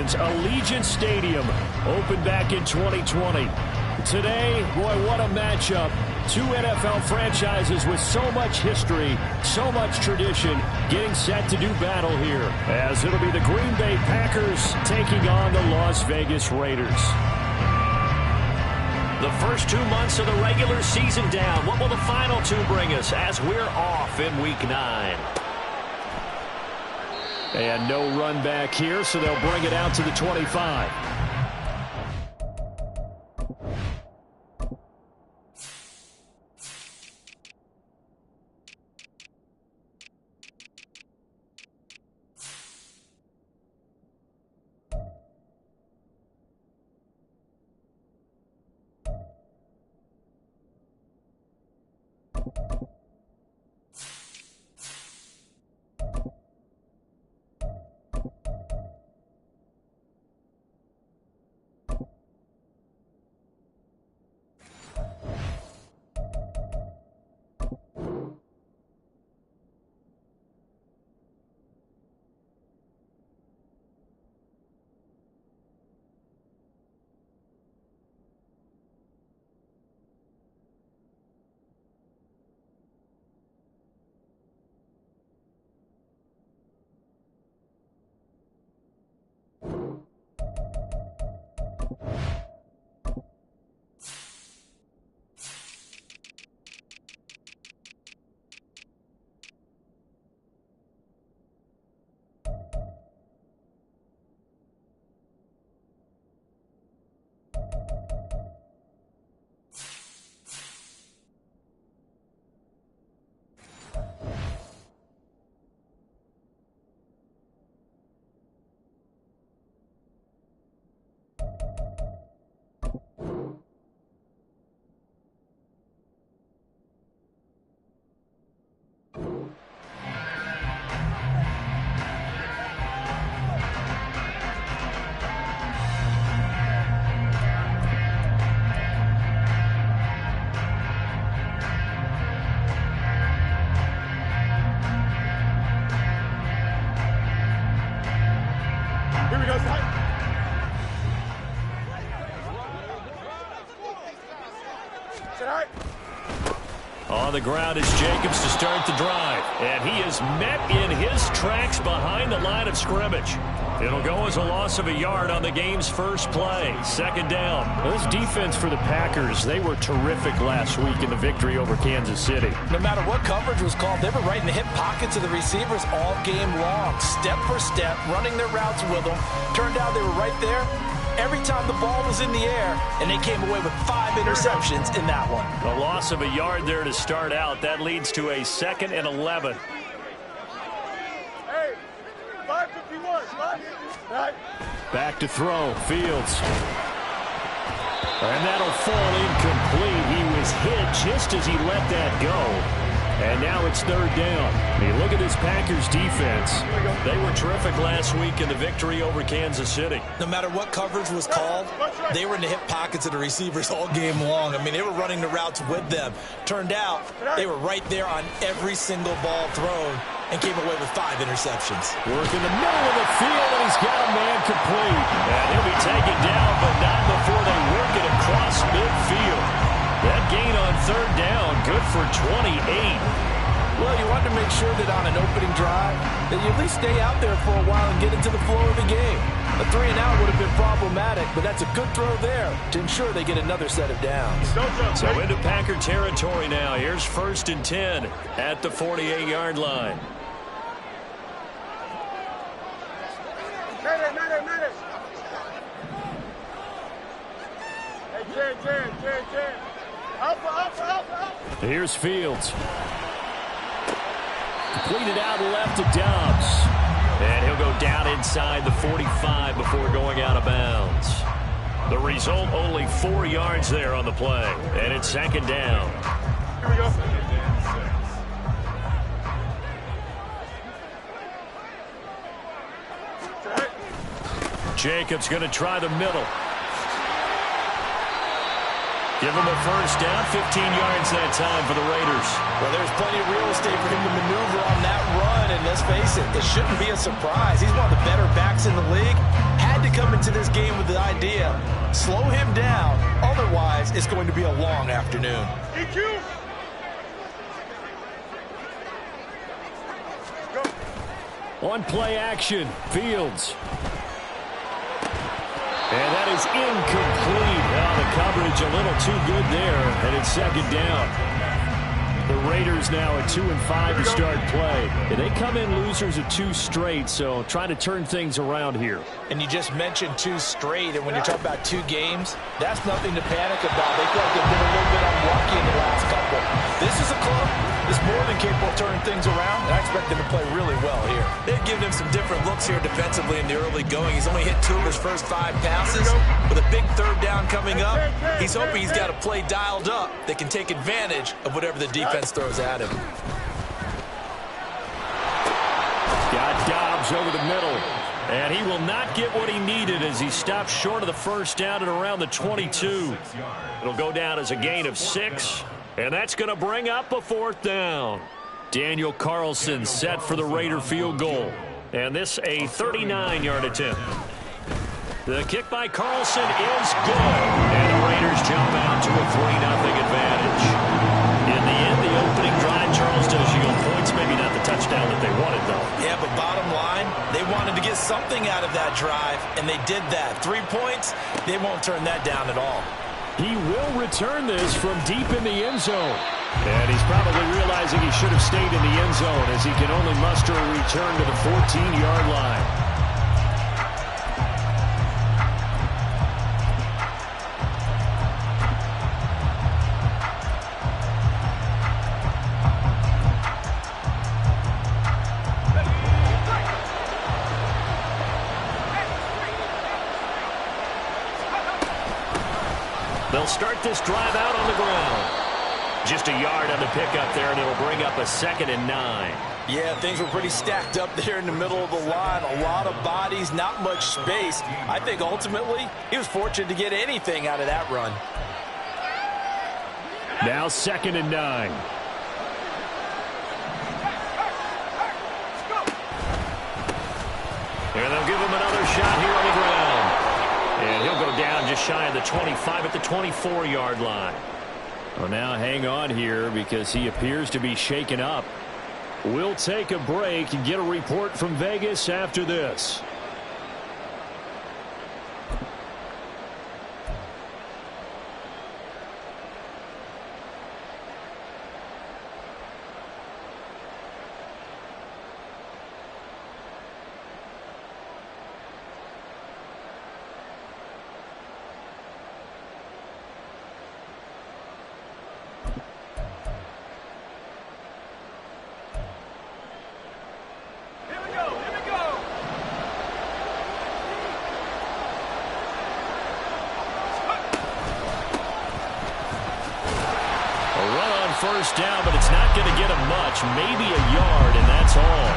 Falcons, Allegiant Stadium, opened back in 2020. Today, boy, what a matchup. Two NFL franchises with so much history, so much tradition, getting set to do battle here, as it'll be the Green Bay Packers taking on the Las Vegas Raiders. The first 2 months of the regular season down. What will the final two bring us as we're off in Week 9? And no run back here, so they'll bring it out to the 25. On the ground is Jacobs to start the drive. And he is met in his tracks behind the line of scrimmage. It'll go as a loss of a yard on the game's first play. Second down. This defense for the Packers, they were terrific last week in the victory over Kansas City. No matter what coverage was called, they were right in the hip pockets of the receivers all game long. Step for step, running their routes with them. Turned out they were right there every time the ball was in the air, and they came away with 5 interceptions in that one. A loss of a yard there to start out. That leads to a 2nd and 11. Hey, 5:51. Back to throw, Fields. And that'll fall incomplete. He was hit just as he let that go. And now it's 3rd down. I mean, look at this Packers defense. They were terrific last week in the victory over Kansas City. No matter what coverage was called, they were in the hip pockets of the receivers all game long. I mean, they were running the routes with them. Turned out they were right there on every single ball thrown and came away with 5 interceptions. Work in the middle of the field, and he's got a man complete. And he'll be taken down, but not before they work it across midfield. That gain on 3rd down, good for 28. Well, you want to make sure that on an opening drive that you at least stay out there for a while and get into the flow of the game. A 3-and-out would have been problematic, but that's a good throw there to ensure they get another set of downs. So into Packer territory now. Here's 1st and 10 at the 48-yard line. Here's Fields. Completed out left to Dobbs. And he'll go down inside the 45 before going out of bounds. The result, only 4 yards there on the play. And it's 2nd down. Here we go. Jacobs going to try the middle. Give him a 1st down, 15 yards that time for the Raiders. Well, there's plenty of real estate for him to maneuver on that run, and let's face it, it shouldn't be a surprise. He's one of the better backs in the league. Had to come into this game with the idea, slow him down, otherwise it's going to be a long afternoon. EQ. On play action, Fields. And that is incomplete. Well, the coverage a little too good there, and it's second down. The Raiders now at 2-5 to start play. And they come in losers of 2 straight, so trying to turn things around here. And you just mentioned 2 straight, and when you're talking about 2 games, that's nothing to panic about. They feel like they've been a little bit unlucky in the last couple. This is a club that's more than capable of turning things around, and I expect them to play really well here. They've given him some different looks here defensively in the early going. He's only hit 2 of his first 5 passes. With a big third down coming up, he's hoping he's got a play dialed up that can take advantage of whatever the defense throws at him. Got Dobbs over the middle. And he will not get what he needed as he stops short of the first down at around the 22. It'll go down as a gain of 6. And that's going to bring up a 4th down. Daniel Carlson set for the Raider field goal. And this a 39-yard attempt. The kick by Carlson is good. And the Raiders jump out to a 3-0 advantage. In the end, the opening drive, Charles does yield points. Maybe not the touchdown that they wanted, though. Yeah, but bottom line, they wanted to get something out of that drive, and they did that. 3 points, they won't turn that down at all. He will return this from deep in the end zone. And he's probably realizing he should have stayed in the end zone as he can only muster a return to the 14-yard line. They'll start this drive out on the ground. Just a yard on the pickup there, and it'll bring up a 2nd and 9. Yeah, things were pretty stacked up there in the middle of the line. A lot of bodies, not much space. I think ultimately he was fortunate to get anything out of that run. Now 2nd and 9. And they'll give him another shot here on the ground. And he'll go down just shy of the 25 at the 24-yard line. Well, now hang on here because he appears to be shaken up. We'll take a break and get a report from Vegas after this. First down, but it's not going to get him much. Maybe a yard, and that's all.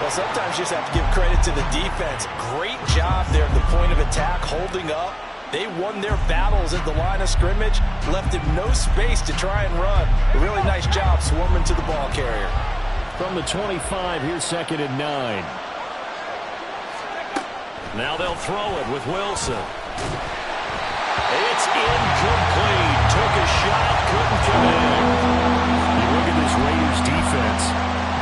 Well, sometimes you just have to give credit to the defense. Great job there at the point of attack, holding up. They won their battles at the line of scrimmage, left him no space to try and run. A really nice job swarming to the ball carrier. From the 25, here's 2nd and 9. Now they'll throw it with Wilson. It's incomplete. Took a shot, couldn't connect. You look at this Raiders defense.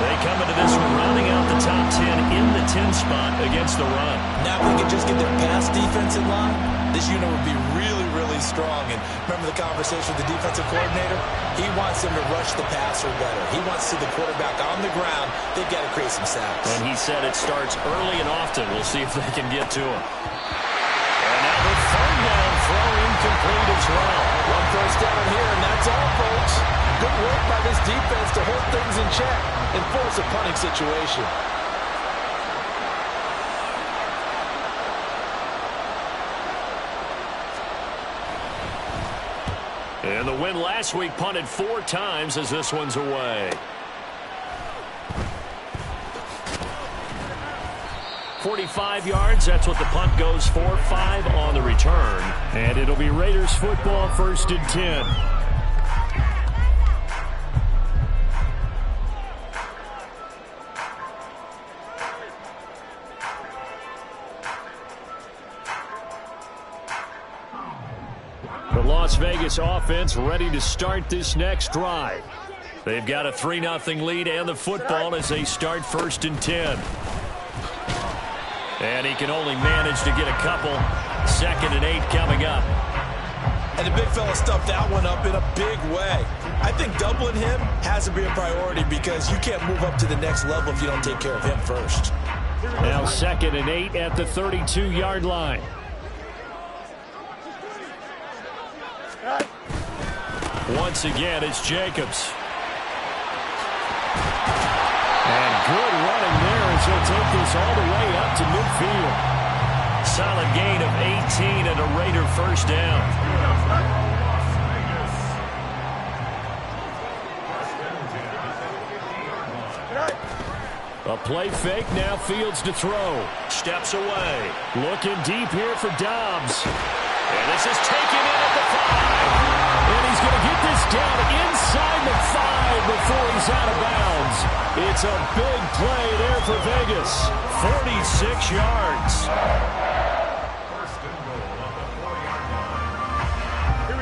They come into this one rounding out the top 10 in the 10 spot against the run. Now if they can just get their pass defense in line, this unit would be really, really strong. And remember the conversation with the defensive coordinator? He wants them to rush the passer better. He wants to see the quarterback on the ground. They've got to create some sacks. And he said it starts early and often. We'll see if they can get to him. And now the 3rd down throw incomplete as well. One first down here, and that's all, folks. Good work by this defense to hold things in check and force a punting situation. And the win last week punted 4 times as this one's away. 45 yards, that's what the punt goes for. 5 on the return. And it'll be Raiders football, 1st and 10. The Las Vegas offense ready to start this next drive. They've got a 3-0 lead and the football as they start 1st and 10. And he can only manage to get a couple. 2nd and 8 coming up. And the big fella stuffed that one up in a big way. I think doubling him has to be a priority because you can't move up to the next level if you don't take care of him first. Now 2nd and 8 at the 32-yard line. Once again, it's Jacobs. And good running there as he'll take this all the way up to midfield. Solid gain of 18 and a Raider 1st down. A play fake, now Fields to throw. Steps away. Looking deep here for Dobbs. And this is taken in at the 5. And he's going to get this down inside the 5 before he's out of bounds. It's a big play there for Vegas. 46 yards.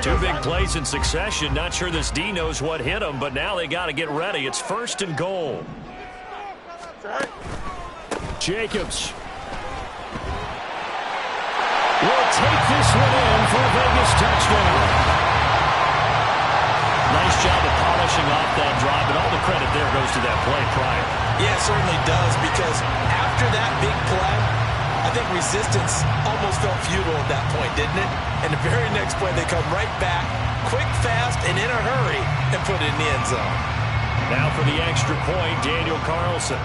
2 big plays in succession. Not sure this D knows what hit him, but now they got to get ready. It's 1st and goal. Jacobs will take this one in for a Vegas touchdown. Nice job of polishing off that drive, but all the credit there goes to that play prior. Yeah, it certainly does, because after that big play, I think resistance almost felt futile at that point, didn't it? And the very next play, they come right back, quick, fast, and in a hurry, and put it in the end zone. Now for the extra point, Daniel Carlson.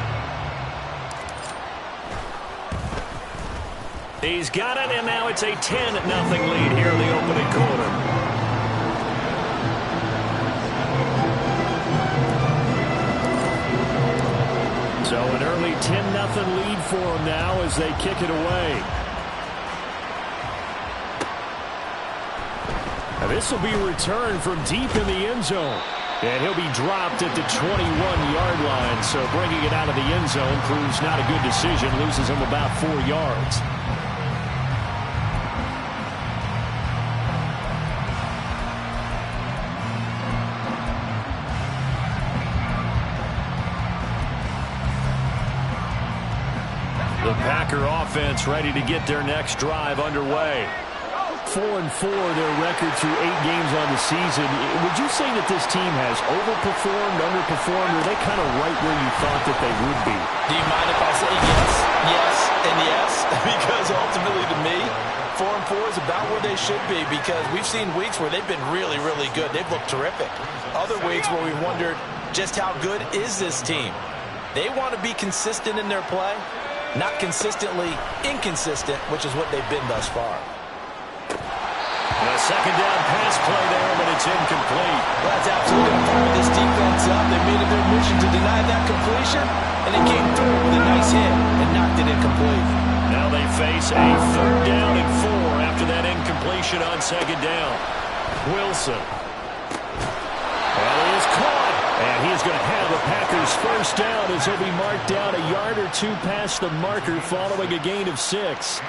He's got it, and now it's a 10-0 lead here in the opening quarter. So an early 10-0 lead for him now as they kick it away. Now this will be returned from deep in the end zone. And he'll be dropped at the 21-yard line. So bringing it out of the end zone proves not a good decision. Loses him about 4 yards. The Packer offense ready to get their next drive underway. 4-4 their record through 8 games on the season. Would you say that this team has overperformed, underperformed, or are they kind of right where you thought that they would be? Do you mind if I say yes, yes, and yes? Because ultimately to me, 4-4 is about where they should be, because we've seen weeks where they've been really, really good. They've looked terrific. Other weeks where we've wondered just how good is this team. They want to be consistent in their play. Not consistently inconsistent, which is what they've been thus far. A second down pass play there, but it's incomplete. Well, that's absolutely going to fire this defense up. They made it their mission to deny that completion, and it came through with a nice hit and knocked it incomplete. Now they face a 3rd down and 4 after that incompletion on 2nd down. Wilson. Well, he is caught. And he's going to have the Packers 1st down as he'll be marked down a yard or 2 past the marker following a gain of 6.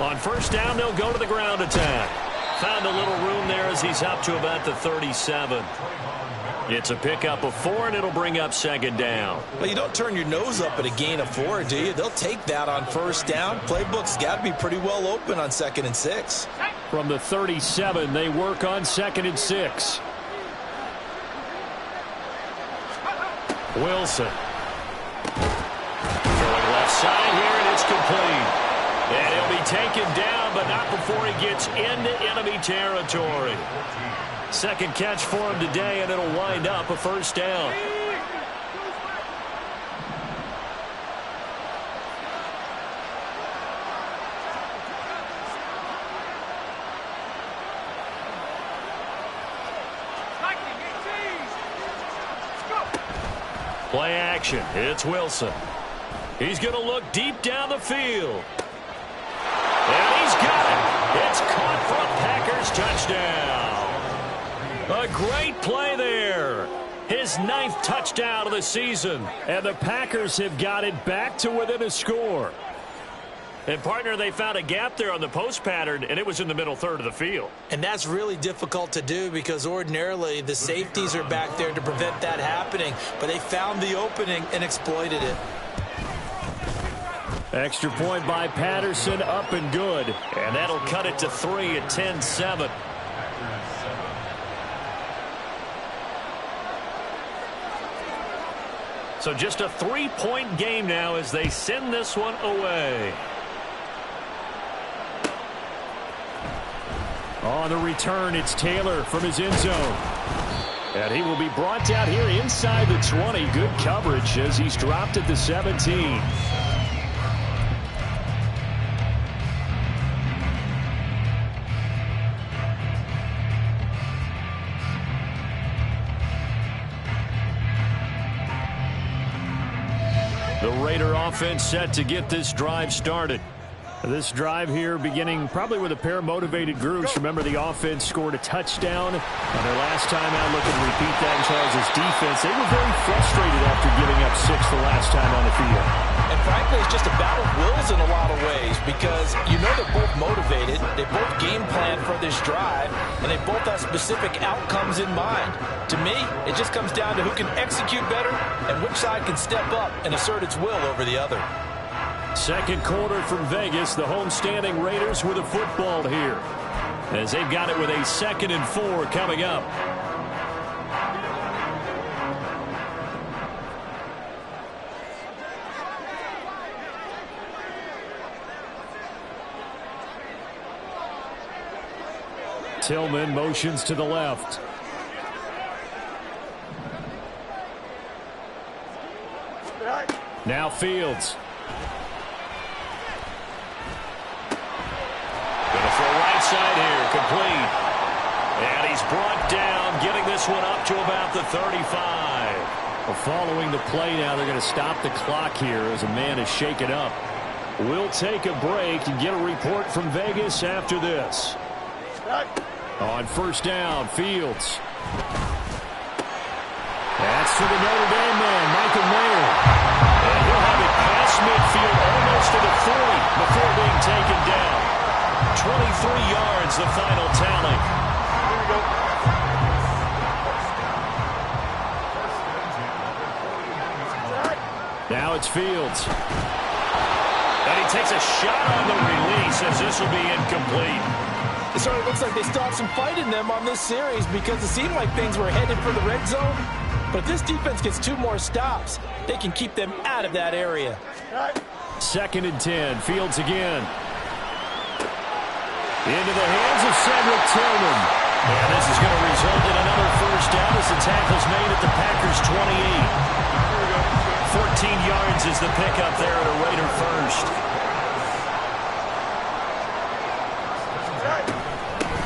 On 1st down, they'll go to the ground attack. Found a little room there as he's up to about the 37. It's a pickup of 4, and it'll bring up 2nd down. Well, you don't turn your nose up at a gain of 4, do you? They'll take that on 1st down. Playbook's got to be pretty well open on 2nd and 6. From the 37, they work on 2nd and 6. Wilson. Throwing left side here, and it's complete. And he'll be taken down, but not before he gets into enemy territory. 2nd catch for him today, and it'll wind up a 1st down. Play action. It's Wilson. He's going to look deep down the field. And he's got it. It's caught for a Packers touchdown. A great play there. His 9th touchdown of the season. And the Packers have got it back to within a score. And, partner, they found a gap there on the post pattern, and it was in the middle third of the field. And that's really difficult to do because ordinarily the safeties are back there to prevent that happening. But they found the opening and exploited it. Extra point by Patterson, up and good. And that'll cut it to 3 at 10-7. So just a 3-point game now as they send this one away. On the return, it's Taylor from his end zone. And he will be brought down here inside the 20. Good coverage as he's dropped at the 17. The Raider offense set to get this drive started. This drive here beginning probably with a pair of motivated groups. Remember, the offense scored a touchdown on their last time out. Look and repeat that in Charles' defense. They were very frustrated after giving up 6 the last time on the field. And frankly, it's just a battle of wills in a lot of ways because you know they're both motivated. They both game plan for this drive, and they both have specific outcomes in mind. To me, it just comes down to who can execute better and which side can step up and assert its will over the other. Second quarter from Vegas. The homestanding Raiders with a football here as they've got it with a 2nd and 4 coming up. Tillman motions to the left. Now Fields. Right side here, complete. And he's brought down, getting this one up to about the 35. Well, following the play now, they're going to stop the clock here as a man is shaken up. We'll take a break and get a report from Vegas after this. On first down, Fields. That's to the Notre Dame man, Michael Mayer. And he'll have it past midfield, almost to the 40 before being taken down. 23 yards, the final tally. Here we go. Now it's Fields. And he takes a shot on the release as this will be incomplete. It certainly looks like they still have some fight in them on this series because it seemed like things were headed for the red zone. But if this defense gets 2 more stops, they can keep them out of that area. 2nd and 10. Fields again. Into the hands of Cedric Tillman. And this is going to result in another first down as the tackle's made at the Packers' 28. 14 yards is the pickup there at a Raider first.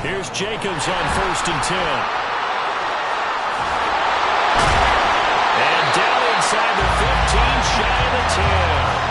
Here's Jacobs on 1st and 10. And down inside the 15, shy of the 10.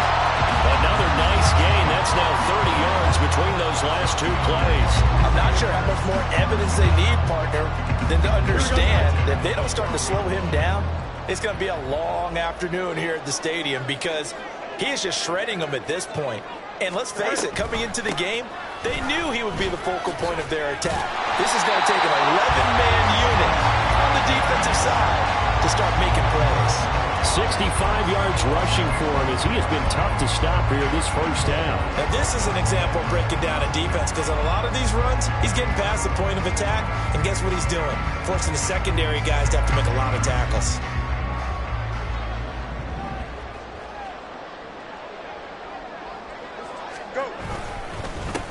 Another nice gain. That's now 30 yards between those last 2 plays. I'm not sure how much more evidence they need, partner, than to understand that if they don't start to slow him down, it's going to be a long afternoon here at the stadium because he is just shredding them at this point. And let's face it, coming into the game, they knew he would be the focal point of their attack. This is going to take an 11-man unit on the defensive side to start making plays. 65 yards rushing for him as he has been tough to stop here this first down. And this is an example of breaking down a defense because on a lot of these runs, he's getting past the point of attack, and guess what he's doing? Forcing the secondary guys to have to make a lot of tackles.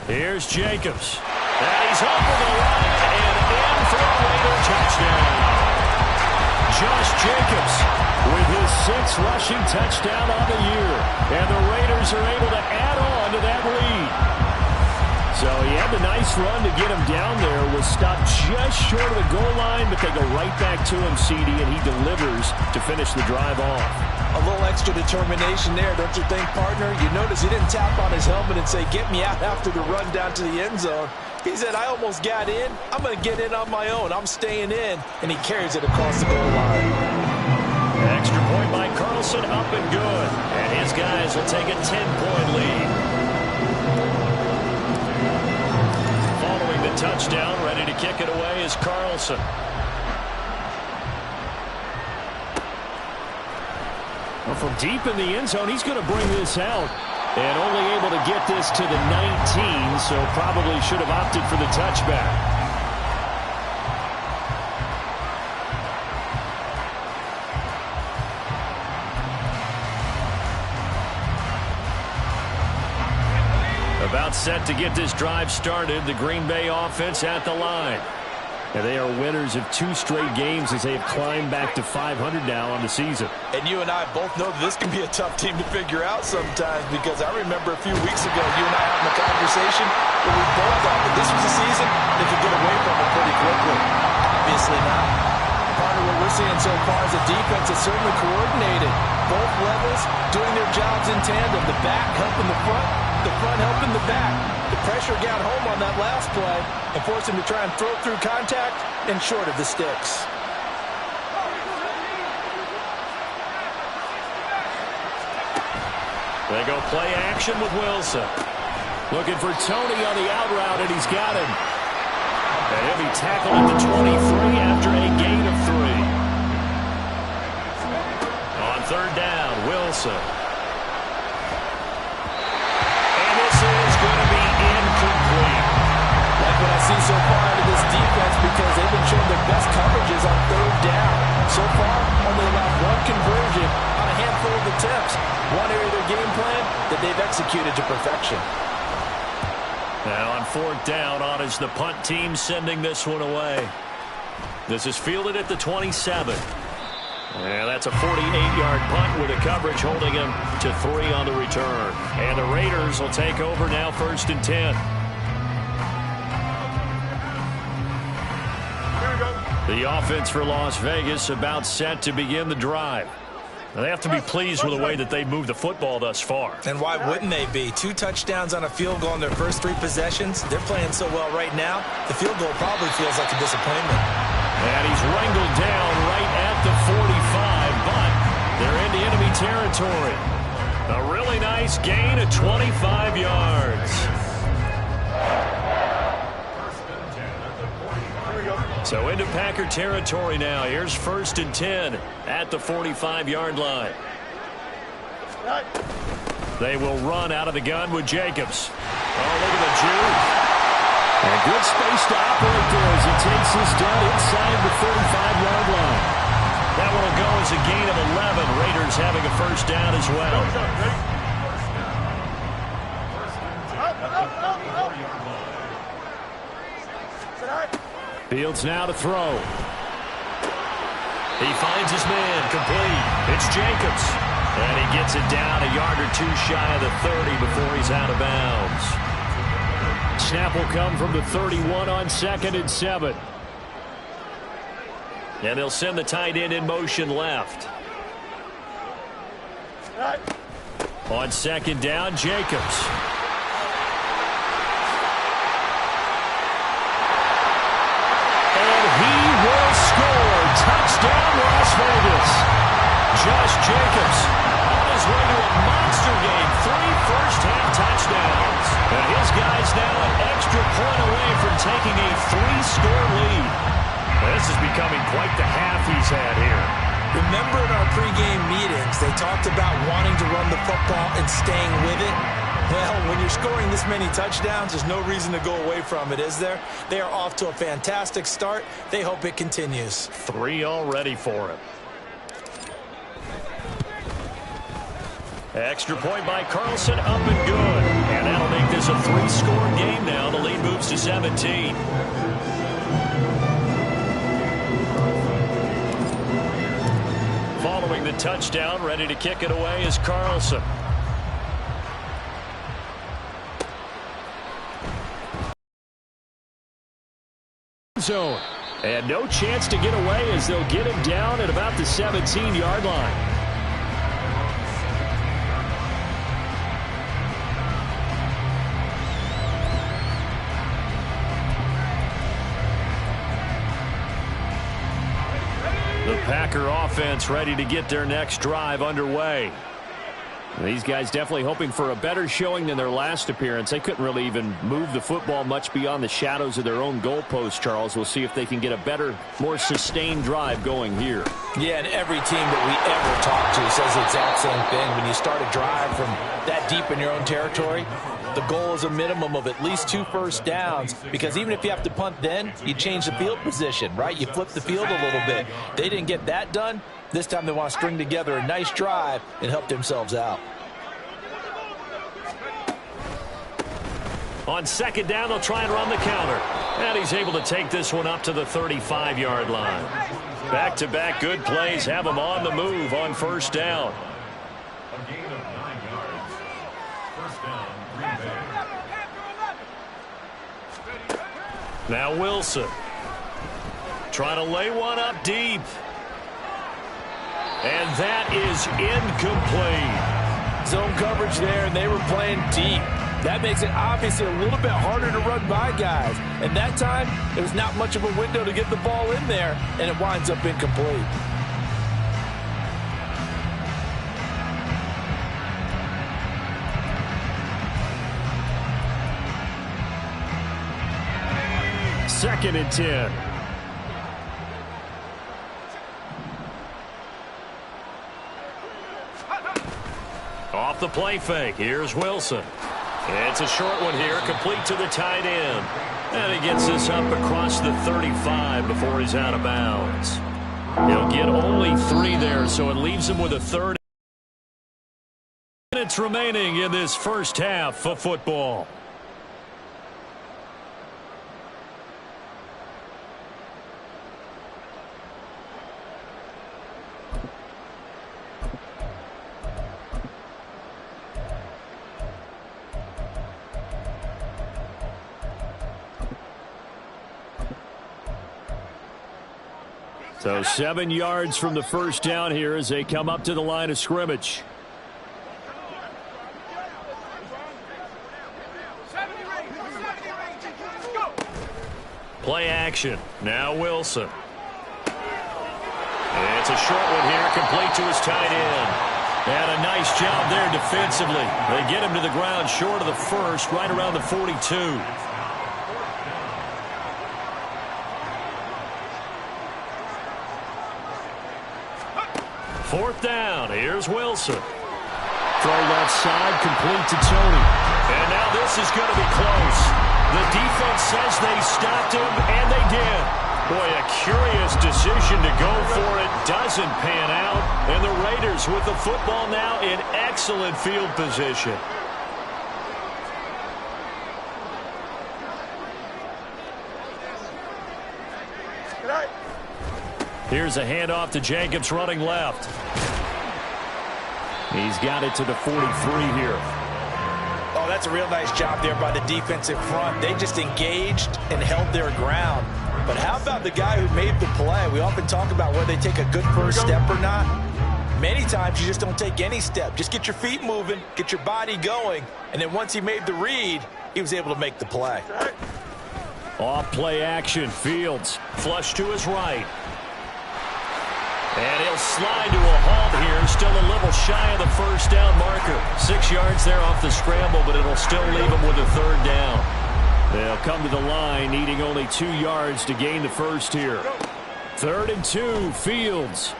Here's Jacobs. And he's over the line and in for a Raider touchdown. Josh Jacobs with his 6th rushing touchdown on the year. And the Raiders are able to add on to that lead. So he had the nice run to get him down there. Was stopped just short of the goal line, but they go right back to him, CD, and he delivers to finish the drive off. A little extra determination there, don't you think, partner? You notice he didn't tap on his helmet and say, get me out after the run down to the end zone. He said, I almost got in. I'm going to get in on my own. I'm staying in. And he carries it across the goal line. Extra point by Carlson, up and good. And his guys will take a 10-point lead. Following the touchdown, ready to kick it away is Carlson. Well, from deep in the end zone, he's going to bring this out. And only able to get this to the 19, so probably should have opted for the touchback. About set to get this drive started, the Green Bay offense at the line. And they are winners of 2 straight games as they have climbed back to 500 now on the season. And you and I both know that this can be a tough team to figure out sometimes, because I remember a few weeks ago you and I having a conversation where we both thought that this was a season they could get away from it pretty quickly. Obviously not. Part of what we're seeing so far is the defense is certainly coordinated. Both levels doing their jobs in tandem. The back helping the front helping the back. The pressure got home on that last play and forced him to try and throw through contact and short of the sticks. They go play action with Wilson. Looking for Tony on the out route, and he's got him. A heavy tackle at the 23 after a gain of 3. On third down, Wilson. And this is going to be incomplete. Like what I see so far out of this defense, because they've been showing their best coverages on third down. So far, only allowed 1 conversion on a handful of attempts. One area of their game plan that they've executed to perfection. Now on fourth down, on is the punt team sending this one away. This is fielded at the 27. And that's a 48-yard punt with a coverage holding him to 3 on the return. And the Raiders will take over now, 1st and 10. The offense for Las Vegas about set to begin the drive. Now they have to be pleased with the way that they've moved the football thus far. And why wouldn't they be? 2 touchdowns on a field goal in their first 3 possessions. They're playing so well right now, the field goal probably feels like a disappointment. And he's wrangled down right at the 45, but they're into enemy territory. A really nice gain of 25 yards. So into Packer territory now. Here's 1st and 10 at the 45-yard line. They will run out of the gun with Jacobs. Oh, look at the juke. And good space to operate there as he takes this down inside the 35-yard line. That one will go as a gain of 11. Raiders having a 1st down as well. Fields now to throw. He finds his man, complete. It's Jacobs. And he gets it down a yard or 2 shy of the 30 before he's out of bounds. Snap will come from the 31 on 2nd and 7. And they'll send the tight end in motion left. On 2nd down, Jacobs. Touchdown, Las Vegas. Josh Jacobs on his way to a monster game. 3 first-half touchdowns. And his guys now an extra point away from taking a 3-score lead. This is becoming quite the half he's had here. Remember in our pregame meetings, they talked about wanting to run the football and staying with it. Well, when you're scoring this many touchdowns, there's no reason to go away from it, is there? They are off to a fantastic start. They hope it continues. 3 already for him. Extra point by Carlson, up and good. And that'll make this a 3-score game now. The lead moves to 17. Following the touchdown, ready to kick it away is Carlson. Zone. And no chance to get away as they'll get him down at about the 17-yard line. The Packer offense ready to get their next drive underway. These guys definitely hoping for a better showing than their last appearance. They couldn't really even move the football much beyond the shadows of their own goalpost, Charles. We'll see if they can get a better, more sustained drive going here. Yeah, and every team that we ever talk to says the exact same thing. When you start a drive from that deep in your own territory, the goal is a minimum of at least 2 first downs, because even if you have to punt then, you change the field position, right? You flip the field a little bit. They didn't get that done. This time they want to string together a nice drive and help themselves out. On second down, they'll try and run the counter. And he's able to take this one up to the 35-yard line. Back-to-back good plays have him on the move on first down. A gain of 9 yards. First down, Green Bay. Now Wilson. Trying to lay one up deep. And that is incomplete. Zone coverage there, and they were playing deep. That makes it obviously a little bit harder to run by guys. And that time, there was not much of a window to get the ball in there, and it winds up incomplete. Second and 10. Off the play fake. Here's Wilson. It's a short one here, complete to the tight end. And he gets this up across the 35 before he's out of bounds. He'll get only 3 there, so it leaves him with a 30 minutes remaining in this first half of football. So 7 yards from the first down here as they come up to the line of scrimmage. Play action. Now Wilson. And it's a short one here, complete to his tight end. And a nice job there defensively. They get him to the ground short of the first, right around the 42. Fourth down. Here's Wilson. Throw left side, complete to Tony. And now this is going to be close. The defense says they stopped him, and they did. Boy, a curious decision to go for it. Doesn't pan out. And the Raiders with the football now in excellent field position. Here's a handoff to Jacobs running left. He's got it to the 43 here. Oh, that's a real nice job there by the defensive front. They just engaged and held their ground. But how about the guy who made the play? We often talk about whether they take a good first step or not. Many times you just don't take any step. Just get your feet moving, get your body going, and then once he made the read, he was able to make the play. Off play action, Fields. Flush to his right. And he'll slide to a halt here. Still a little shy of the first down marker. 6 yards there off the scramble, but it'll still leave him with a third down. They'll come to the line, needing only 2 yards to gain the first here. 3rd and 2, Fields.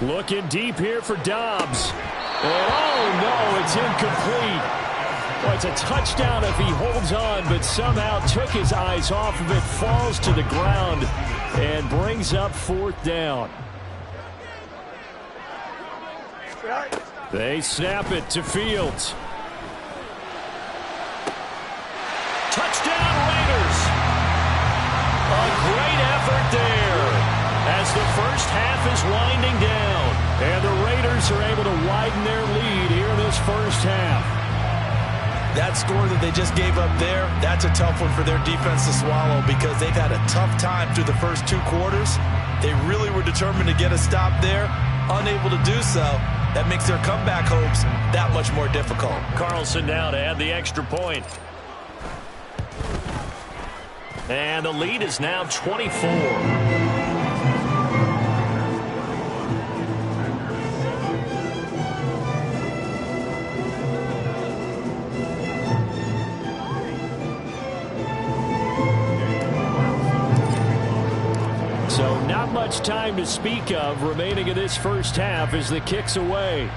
Looking deep here for Dobbs. And oh no, it's incomplete. Well, it's a touchdown if he holds on, but somehow took his eyes off of it, falls to the ground, and brings up 4th down. They snap it to Fields. Touchdown, Raiders! A great effort there as the first half is winding down. And the Raiders are able to widen their lead here in this first half. That score that they just gave up there, that's a tough one for their defense to swallow because they've had a tough time through the first 2 quarters. They really were determined to get a stop there, unable to do so. That makes their comeback hopes that much more difficult. Carlson now to add the extra point. And the lead is now 24. not much time to speak of remaining in this first half as the kick's away.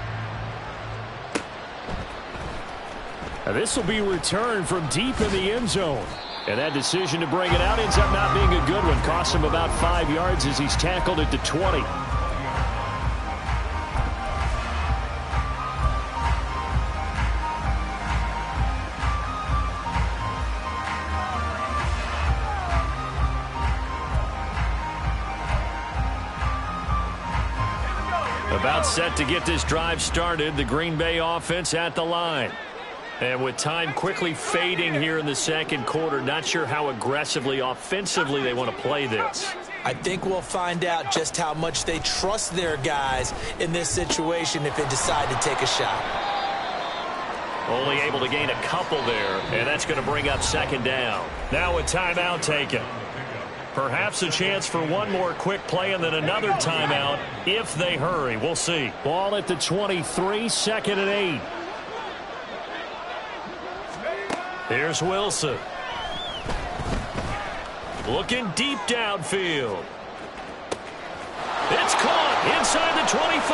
Now this will be returned from deep in the end zone. And that decision to bring it out ends up not being a good one. Costs him about 5 yards as he's tackled at the 20. About set to get this drive started. The Green Bay offense at the line. And with time quickly fading here in the second quarter, not sure how aggressively, offensively they want to play this. I think we'll find out just how much they trust their guys in this situation if they decide to take a shot. Only able to gain a couple there, and that's going to bring up second down. Now a timeout taken. Perhaps a chance for one more quick play and then another timeout if they hurry. We'll see. Ball at the 23, 2nd and 8. Here's Wilson. Looking deep downfield. It's caught inside the 25.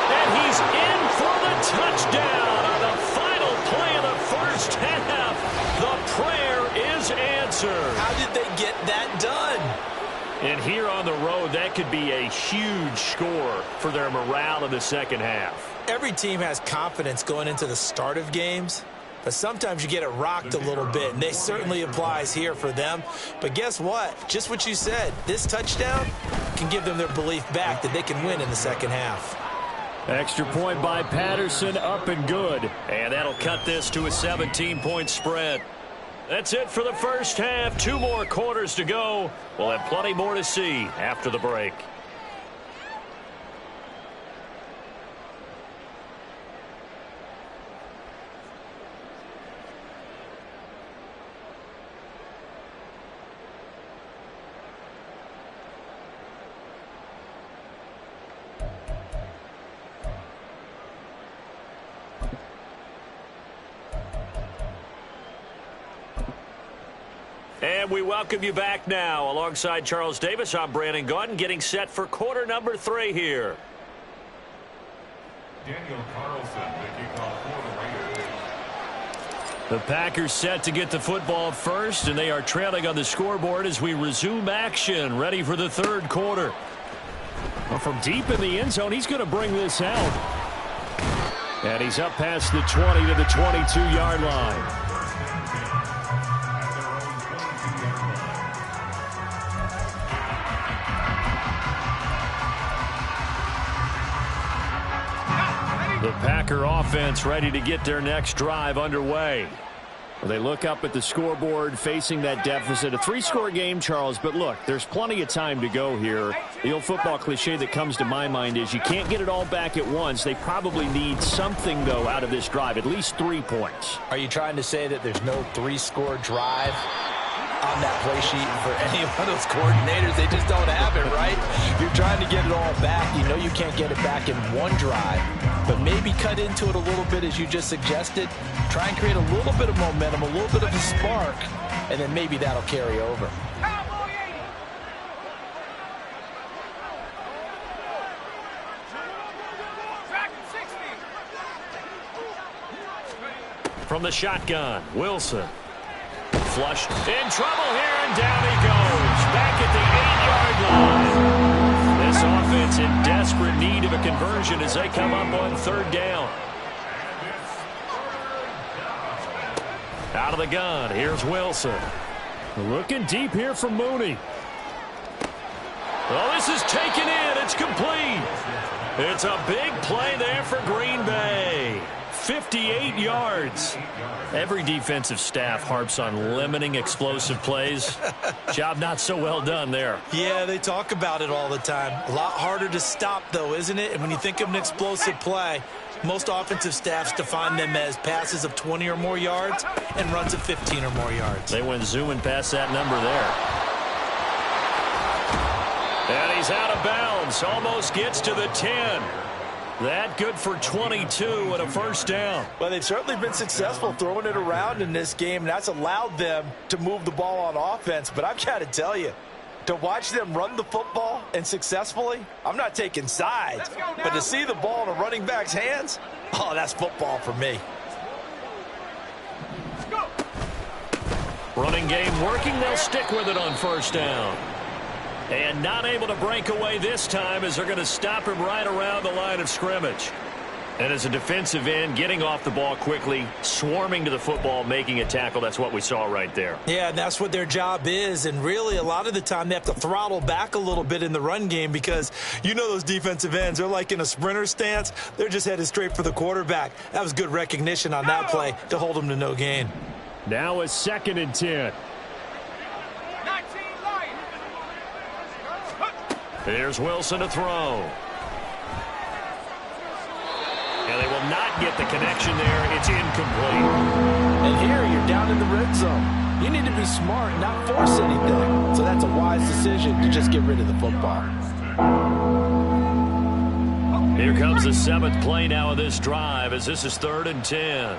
And he's in for the touchdown on the final play of the first half. The prayer is answered. How did they get that done? And here on the road, that could be a huge score for their morale in the second half. Every team has confidence going into the start of games. But sometimes you get it rocked a little bit, and this certainly applies here for them. But guess what? Just what you said. This touchdown can give them their belief back that they can win in the second half. Extra point by Patterson, up and good. And that'll cut this to a 17-point spread. That's it for the first half. 2 more quarters to go. We'll have plenty more to see after the break. And we welcome you back now. Alongside Charles Davis, I'm Brandon Gaudin, getting set for quarter number 3 here. Daniel Carlson, the kickoff for the Raiders. The Packers set to get the football first, and they are trailing on the scoreboard as we resume action, ready for the third quarter. Well, from deep in the end zone, he's going to bring this out. And he's up past the 20 to the 22-yard line. The Packer offense ready to get their next drive underway. Well, they look up at the scoreboard facing that deficit. A 3-score game, Charles, but look, there's plenty of time to go here. The old football cliche that comes to my mind is you can't get it all back at once. They probably need something, though, out of this drive, at least 3 points. Are you trying to say that there's no 3-score drive on that play sheet for any one of those coordinators? They just don't have it, right? You're trying to get it all back. You know you can't get it back in one drive, but maybe cut into it a little bit as you just suggested. Try and create a little bit of momentum, a little bit of a spark, and then maybe that'll carry over. From the shotgun, Wilson. Flushed, in trouble here, and down he goes. Back at the 8-yard line. This offense in desperate need of a conversion as they come up on third down. Out of the gun, here's Wilson. Looking deep here for Mooney. Well, this is taken in. It's complete. It's a big play there for Green Bay. 58 yards. Every defensive staff harps on limiting explosive plays. Job not so well done there. Yeah, they talk about it all the time. A lot harder to stop, though, isn't it? And when you think of an explosive play, most offensive staffs define them as passes of 20 or more yards and runs of 15 or more yards. They went zooming past that number there. And he's out of bounds. Almost gets to the 10. That good for 22 and a first down. Well, they've certainly been successful throwing it around in this game. That's allowed them to move the ball on offense. But I've got to tell you, To watch them run the football and successfully, I'm not taking sides, but to see the ball in a running back's hands, oh, that's football for me. Running game working, they'll stick with it on first down. And not able to break away this time as they're going to stop him right around the line of scrimmage. And as a defensive end, getting off the ball quickly, swarming to the football, making a tackle, that's what we saw right there. Yeah, and that's what their job is. And really, a lot of the time, they have to throttle back a little bit in the run game because you know those defensive ends, they're like in a sprinter stance. They're just headed straight for the quarterback. That was good recognition on that play to hold them to no gain. Now a 2nd and 10. Here's Wilson to throw. And they will not get the connection there. It's incomplete. And here, you're down in the red zone. You need to be smart and not force anything. So that's a wise decision to just get rid of the football. Here comes the 7th play now of this drive as this is 3rd and 10.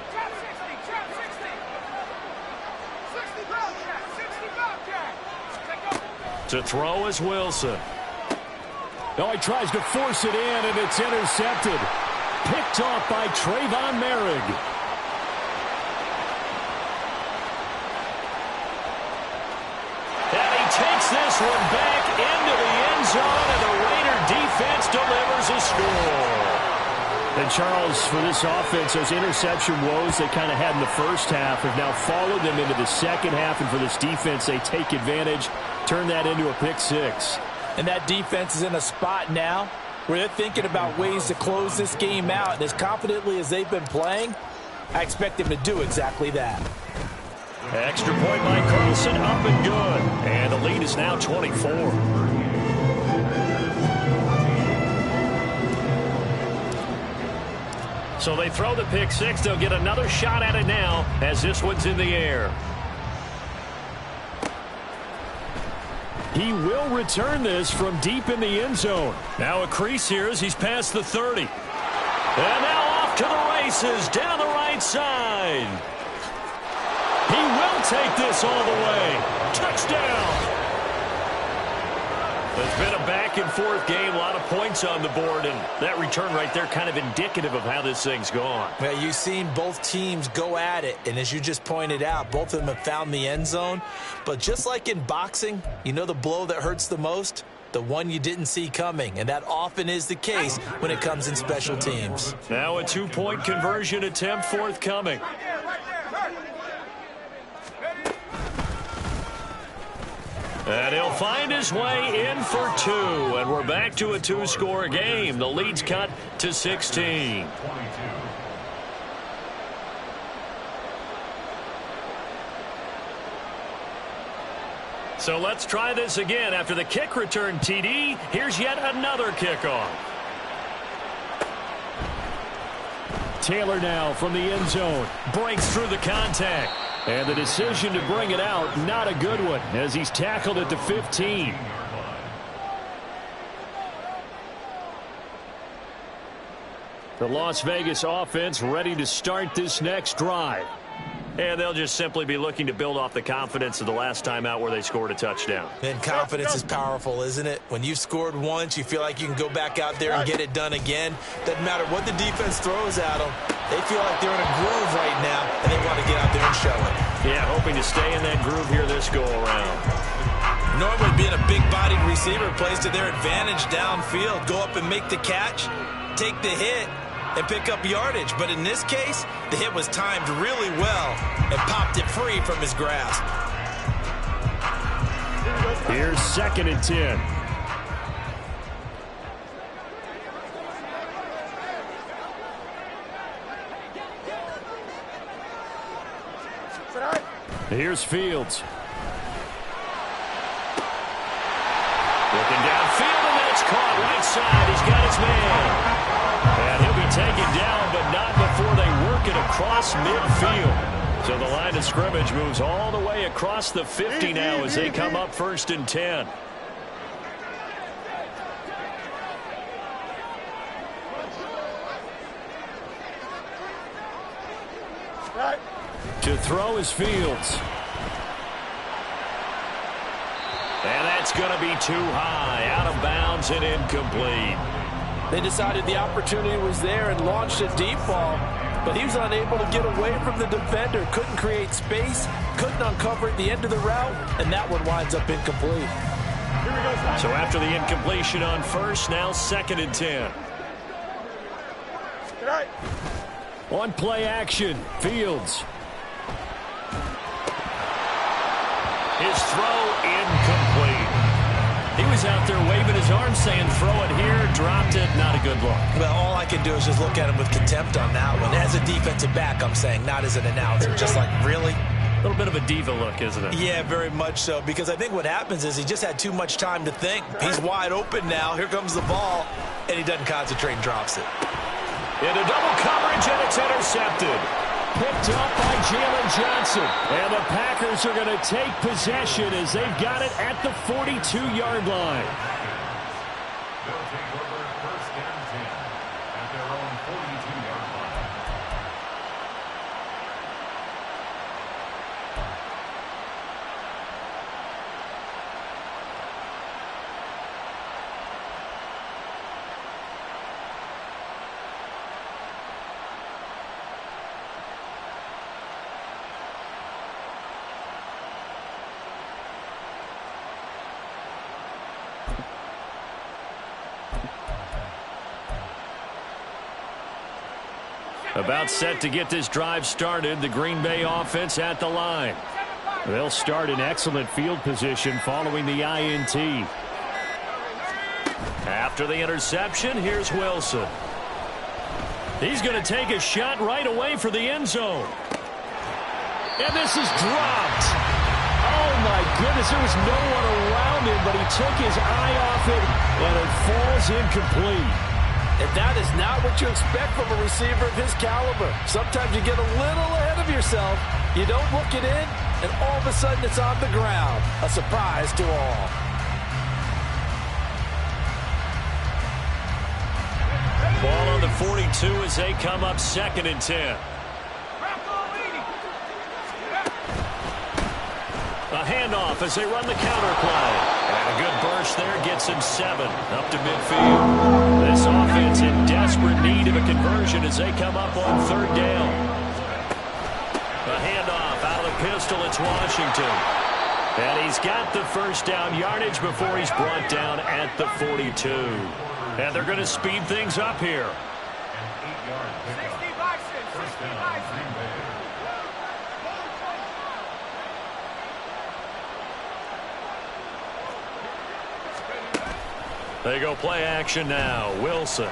To throw is Wilson. Oh, he tries to force it in, and it's intercepted. Picked off by Trayvon Merrick. And he takes this one back into the end zone, and the Raider defense delivers a score. And Charles, for this offense, those interception woes they kind of had in the first half have now followed them into the second half, and for this defense, they take advantage, turn that into a pick six. And that defense is in a spot now where they're thinking about ways to close this game out. And as confidently as they've been playing, I expect them to do exactly that. Extra point by Carlson, up and good. And the lead is now 24. So they throw the pick six. They'll get another shot at it now as this one's in the air. He will return this from deep in the end zone. Now a crease here as he's past the 30. And now off to the races down the right side. He will take this all the way. Touchdown. It's been a back-and-forth game, a lot of points on the board, and that return right there kind of indicative of how this thing's gone. Well, you've seen both teams go at it, and as you just pointed out, both of them have found the end zone. But just like in boxing, you know the blow that hurts the most? The one you didn't see coming, and that often is the case when it comes in special teams. Now a two-point conversion attempt forthcoming. And he'll find his way in for two. And we're back to a two-score game. The lead's cut to 16. So let's try this again. After the kick return TD, here's yet another kickoff. Taylor now from the end zone. Breaks through the contact. And the decision to bring it out, not a good one, as he's tackled at the 15. The Las Vegas offense ready to start this next drive. And they'll just simply be looking to build off the confidence of the last time out where they scored a touchdown. And confidence is powerful, isn't it? When you've scored once, you feel like you can go back out there and get it done again. Doesn't matter what the defense throws at them. They feel like they're in a groove right now, and they want to get out there and show it. Yeah, hoping to stay in that groove here this go-around. Normally being a big-bodied receiver plays to their advantage downfield. Go up and make the catch, take the hit, and pick up yardage. But in this case, the hit was timed really well and popped it free from his grasp. Here's 2nd and 10. Here's Fields. Looking downfield, and that's caught right side. He's got his man. And he'll be taken down, but not before they work it across midfield. So the line of scrimmage moves all the way across the 50 now as they come up 1st and 10. To throw is Fields. And that's going to be too high, out of bounds and incomplete. They decided the opportunity was there and launched a deep ball, but he was unable to get away from the defender. Couldn't create space, couldn't uncover at the end of the route, and that one winds up incomplete. So after the incompletion on first, now 2nd and 10. On play action, Fields. His throw incomplete. He was out there waving his arm saying throw it here, dropped it, not a good look. Well, all I can do is just look at him with contempt on that one. As a defensive back, I'm saying, not as an announcer. Just like, really? A little bit of a diva look, isn't it? Yeah, very much so, because I think what happens is he just had too much time to think. He's wide open now. Here comes the ball, and he doesn't concentrate and drops it. Into double coverage, and it's intercepted. Picked up by Jalen Johnson. And the Packers are going to take possession as they've got it at the 42-yard line. They'll take over 1st and 10 at their own 42-yard line. About set to get this drive started, the Green Bay offense at the line. They'll start in excellent field position following the INT. After the interception, here's Wilson. He's going to take a shot right away for the end zone. And this is dropped. Oh, my goodness. There was no one around him, but he took his eye off it, and it falls incomplete. And that is not what you expect from a receiver of his caliber. Sometimes you get a little ahead of yourself. You don't look it in, and all of a sudden it's on the ground. A surprise to all. Ball on the 42 as they come up 2nd and 10. A handoff as they run the counter play. And a good burst there gets him 7 up to midfield. This offense in desperate need of a conversion as they come up on 3rd down. A handoff out of the pistol. It's Washington. And he's got the 1st down yardage before he's brought down at the 42. And they're going to speed things up here. An 8-yard pickup. 1st down, Green Bay. They go play action now. Wilson.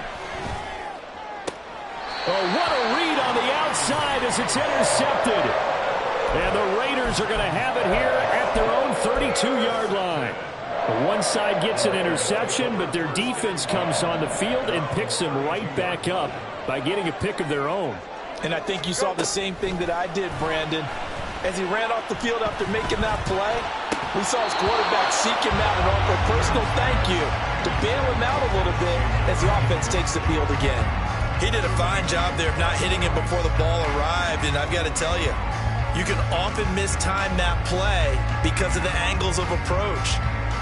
Oh, what a read on the outside as it's intercepted. And the Raiders are going to have it here at their own 32-yard line. One side gets an interception, but their defense comes on the field and picks them right back up by getting a pick of their own. And I think you saw the same thing that I did, Brandon. As he ran off the field after making that play, we saw his quarterback seek him out and offer a personal thank you to bail him out a little bit as the offense takes the field again. He did a fine job there of not hitting him before the ball arrived, and I've got to tell you, you can often mistime that play because of the angles of approach.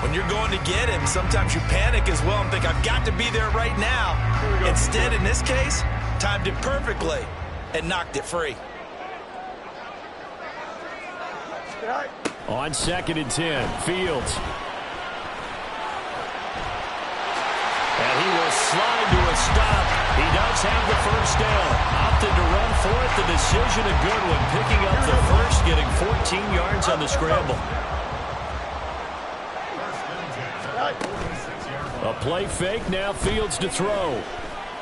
When you're going to get him, sometimes you panic as well and think, I've got to be there right now. Instead, in this case, timed it perfectly and knocked it free. On 2nd and 10, Fields. And he will slide to a stop. He does have the 1st down. Opted to run for it. The decision a good one. Picking up the 1st, getting 14 yards on the scramble. A play fake, now Fields to throw.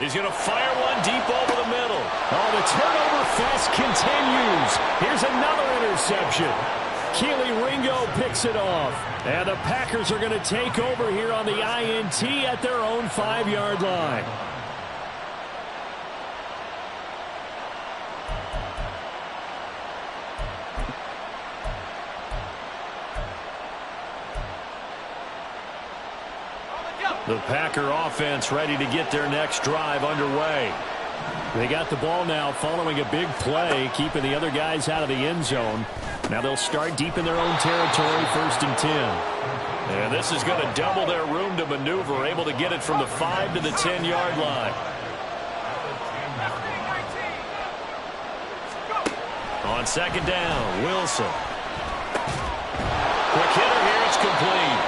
He's going to fire one deep over the middle. Oh, the turnover fest continues. Here's another interception. Keely Ringo picks it off. And the Packers are going to take over here on the INT at their own 5-yard line. The Packer offense ready to get their next drive underway. They got the ball now following a big play, keeping the other guys out of the end zone. Now they'll start deep in their own territory, 1st and 10. And this is going to double their room to maneuver, able to get it from the 5 to the 10-yard line. On second down, Wilson. Quick hitter here, it's complete.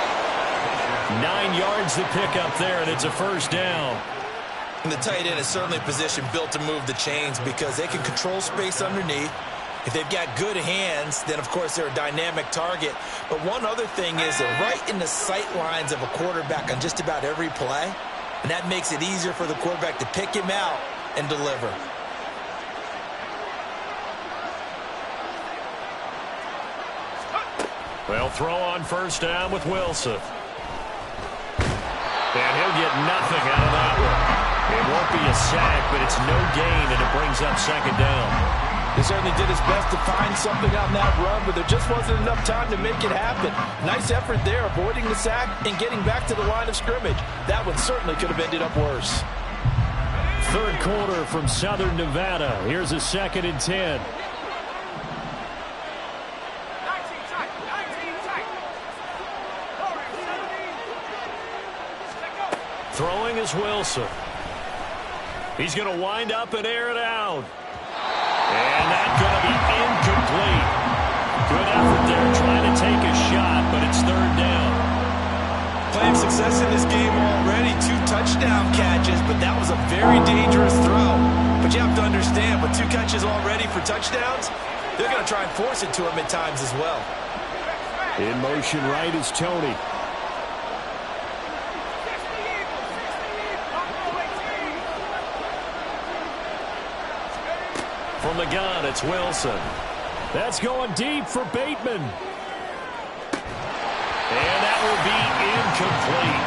9 yards to pick up there, and it's a first down. And the tight end is certainly a position built to move the chains because they can control space underneath. If they've got good hands, then, of course, they're a dynamic target. But one other thing is they're right in the sight lines of a quarterback on just about every play, and that makes it easier for the quarterback to pick him out and deliver. Well, throw on first down with Wilson. And he'll get nothing out of that one. It won't be a sack, but it's no gain, and it brings up second down. He certainly did his best to find something on that run, but there just wasn't enough time to make it happen. Nice effort there, avoiding the sack and getting back to the line of scrimmage. That one certainly could have ended up worse. Third quarter from Southern Nevada. Here's a 2nd and 10. Throwing is Wilson. He's going to wind up and air it out. And that's going to be incomplete. Good effort there trying to take a shot, but it's third down. Playing success in this game already. 2 touchdown catches, but that was a very dangerous throw. But you have to understand, with 2 catches already for touchdowns, they're going to try and force it to him at times as well. In motion right is Tony. From the gun, it's Wilson. That's going deep for Bateman. And that will be incomplete.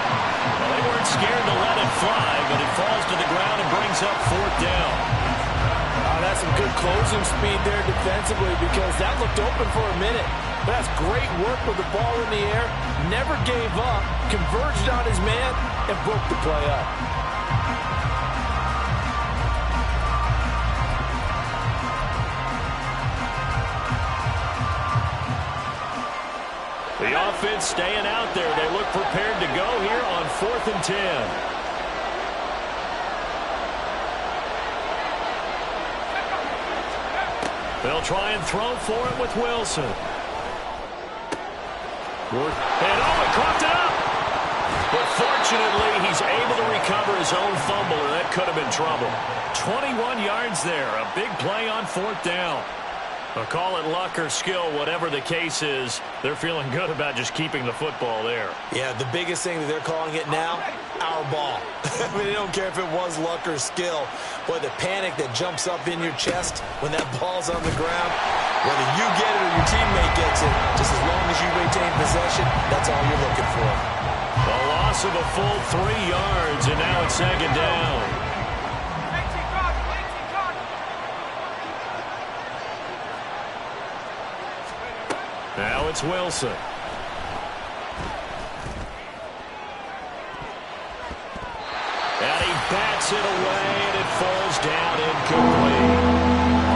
Well, they weren't scared to let it fly, but it falls to the ground and brings up fourth down. That's some good closing speed there defensively because that looked open for a minute. But that's great work with the ball in the air. Never gave up, converged on his man, and broke the play up. The offense staying out there. They look prepared to go here on 4th and 10. They'll try and throw for it with Wilson. And he caught it up. But fortunately, he's able to recover his own fumble, or that could have been trouble. 21 yards there. A big play on 4th down. I'll call it luck or skill, whatever the case is. They're feeling good about just keeping the football there. Yeah, the biggest thing that they're calling it now, our ball. I mean, they don't care if it was luck or skill. Boy, the panic that jumps up in your chest when that ball's on the ground, whether you get it or your teammate gets it, just as long as you retain possession, that's all you're looking for. A loss of a full 3 yards, and now it's second down. Now it's Wilson. And he bats it away, and it falls down incomplete.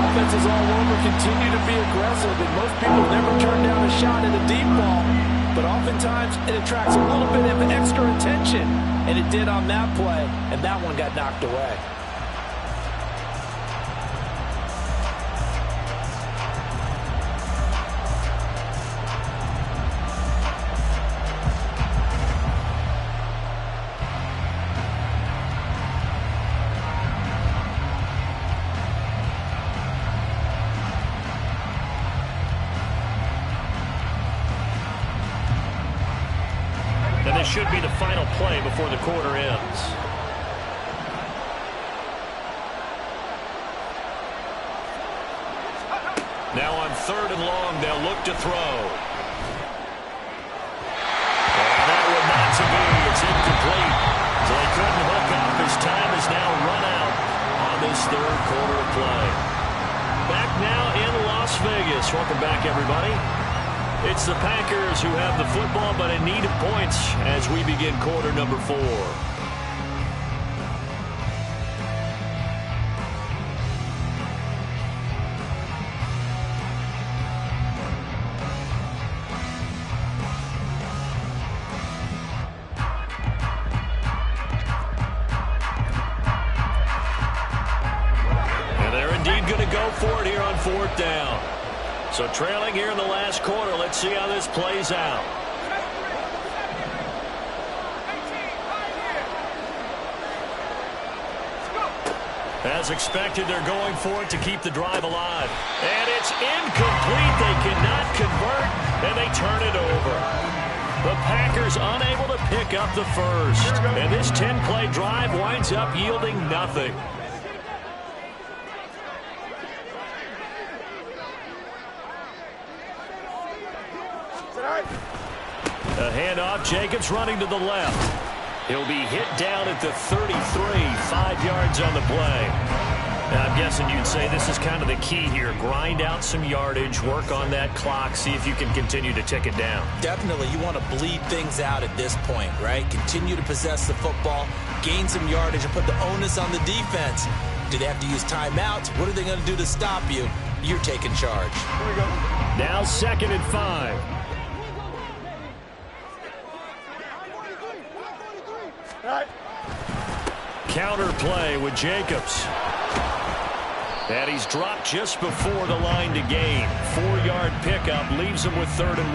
Offenses all over continue to be aggressive, and most people never turn down a shot at a deep ball. But oftentimes, it attracts a little bit of extra attention, and it did on that play, and that one got knocked away. And this should be the final play before the quarter ends. Now on 3rd and long, they'll look to throw. And that would not to be. It's incomplete. So they couldn't hook up. His time is now run out on this 3rd quarter of play. Back now in Las Vegas. Welcome back, everybody. It's the Packers who have the football, but in need of points as we begin quarter number 4. go for it here on 4th down. So trailing here in the last quarter. Let's see how this plays out. As expected, they're going for it to keep the drive alive. And it's incomplete. They cannot convert, and they turn it over. The Packers unable to pick up the first. And this 10-play drive winds up yielding nothing. A handoff. Jacobs running to the left. He'll be hit down at the 33, 5 yards on the play. Now, I'm guessing you'd say this is kind of the key here. Grind out some yardage, work on that clock, see if you can continue to tick it down. Definitely. You want to bleed things out at this point, right? Continue to possess the football, gain some yardage, and put the onus on the defense. Do they have to use timeouts? What are they going to do to stop you? You're taking charge. Here we go. Now 2nd and 5. Counter play with Jacobs. And he's dropped just before the line to gain. 4-yard pickup leaves him with 3rd and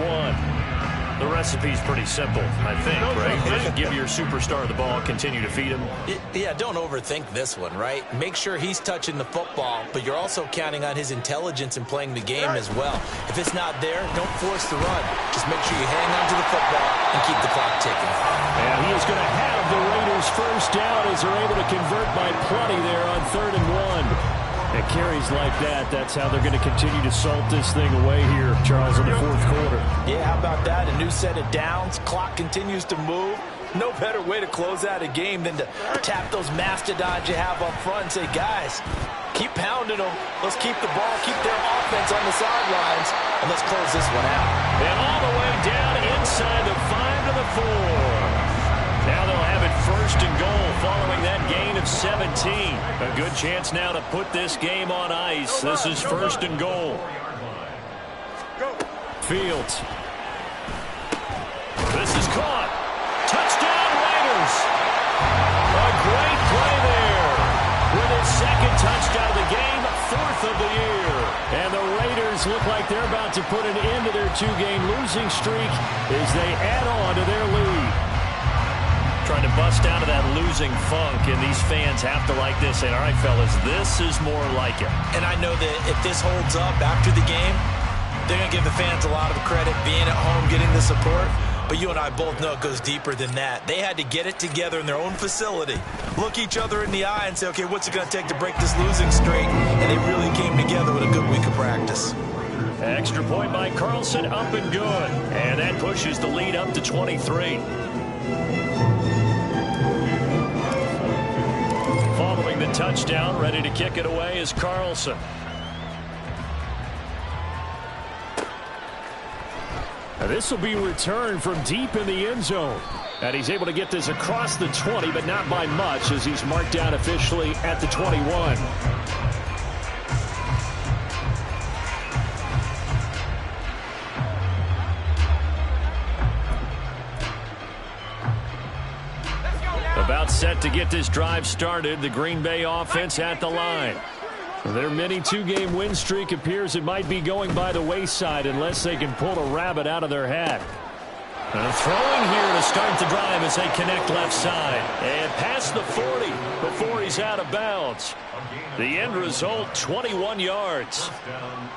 1. The recipe's pretty simple, I think, right? Just give your superstar the ball, continue to feed him. Yeah, don't overthink this one, right? Make sure he's touching the football, but you're also counting on his intelligence in playing the game as well. If it's not there, don't force the run. Just make sure you hang on to the football and keep the clock ticking. And he is going to have the Raiders first down as they're able to convert by plenty there on 3rd and 1. And carries like that, that's how they're going to continue to salt this thing away here, Charles, in the 4th quarter. Yeah, how about that? A new set of downs. Clock continues to move. No better way to close out a game than to tap those mastodons you have up front and say, guys, keep pounding them. Let's keep the ball, keep their offense on the sidelines, and let's close this one out. And all the way down inside the 5 to the 4. Now they'll have it 1st and goal following that gain of 17. A good chance now to put this game on ice. This is 1st and goal. Fields. This is caught. Touchdown, Raiders. A great play there. With his 2nd touchdown of the game, 4th of the year. And the Raiders look like they're about to put an end to their 2-game losing streak as they add on to their lead. Trying to bust out of that losing funk, and these fans have to like this. And all right, fellas, this is more like it. And I know that if this holds up after the game, they're going to give the fans a lot of credit being at home, getting the support. But you and I both know it goes deeper than that. They had to get it together in their own facility, look each other in the eye and say, okay, what's it going to take to break this losing streak? And they really came together with a good week of practice. Extra point by Carlson, up and good. And that pushes the lead up to 23. Following the touchdown, ready to kick it away is Carlson. Now this will be returned from deep in the end zone. And he's able to get this across the 20, but not by much, as he's marked down officially at the 21. About set to get this drive started. The Green Bay offense at the line. Their mini 2-game win streak appears it might be going by the wayside unless they can pull a rabbit out of their hat. Throwing here to start the drive as they connect left side. And past the 40 before he's out of bounds. The end result, 21 yards.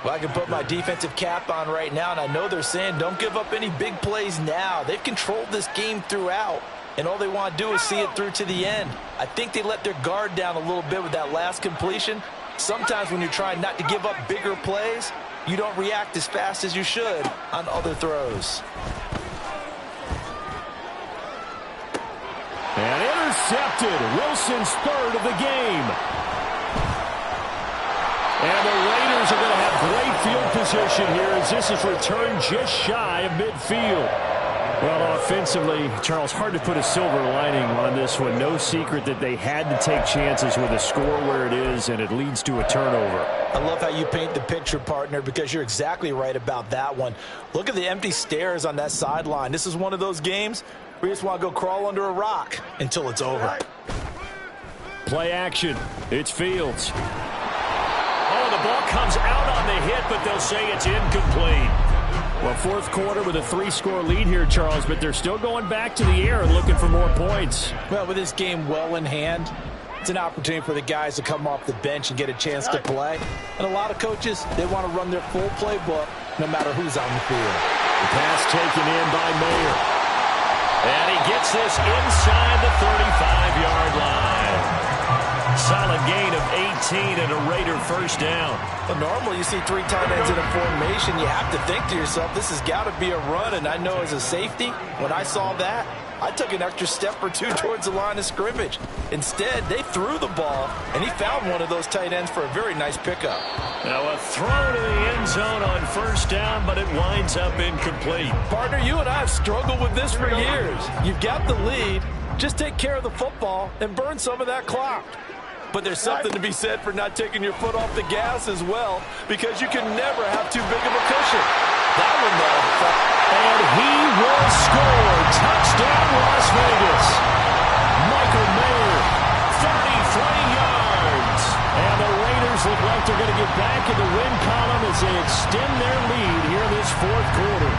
Well, I can put my defensive cap on right now, and I know they're saying don't give up any big plays now. They've controlled this game throughout. And all they want to do is see it through to the end. I think they let their guard down a little bit with that last completion. Sometimes when you're trying not to give up bigger plays, you don't react as fast as you should on other throws. And intercepted. Wilson's 3rd of the game. And the Raiders are going to have great field position here as this is returned just shy of midfield. Well, offensively, Charles, hard to put a silver lining on this one. No secret that they had to take chances with a score where it is, and it leads to a turnover. I love how you paint the picture, partner, because you're exactly right about that one. Look at the empty stares on that sideline. This is one of those games where you just want to go crawl under a rock until it's over. Play action. It's Fields. Oh, the the ball comes out on the hit, but they'll say it's incomplete. Well, fourth quarter with a 3-score lead here, Charles, but they're still going back to the air and looking for more points. Well, with this game well in hand, it's an opportunity for the guys to come off the bench and get a chance to play. And a lot of coaches, they want to run their full playbook no matter who's on the field. The pass taken in by Mayer. And he gets this inside the 35-yard line. Solid gain of 18 and a Raider first down. Well, normally you see 3 tight ends in a formation. You have to think to yourself, this has got to be a run. And I know as a safety, when I saw that, I took an extra step or 2 towards the line of scrimmage. Instead, they threw the ball, and he found one of those tight ends for a very nice pickup. Now a throw to the end zone on first down, but it winds up incomplete. Partner, you and I have struggled with this for years. You've got the lead. Just take care of the football and burn some of that clock. But there's something to be said for not taking your foot off the gas as well, because you can never have too big of a cushion. That one, though. And he will score. Touchdown, Las Vegas. Michael Mayer, 33 yards. And the Raiders look like they're going to get back in the win column as they extend their lead here in this fourth quarter.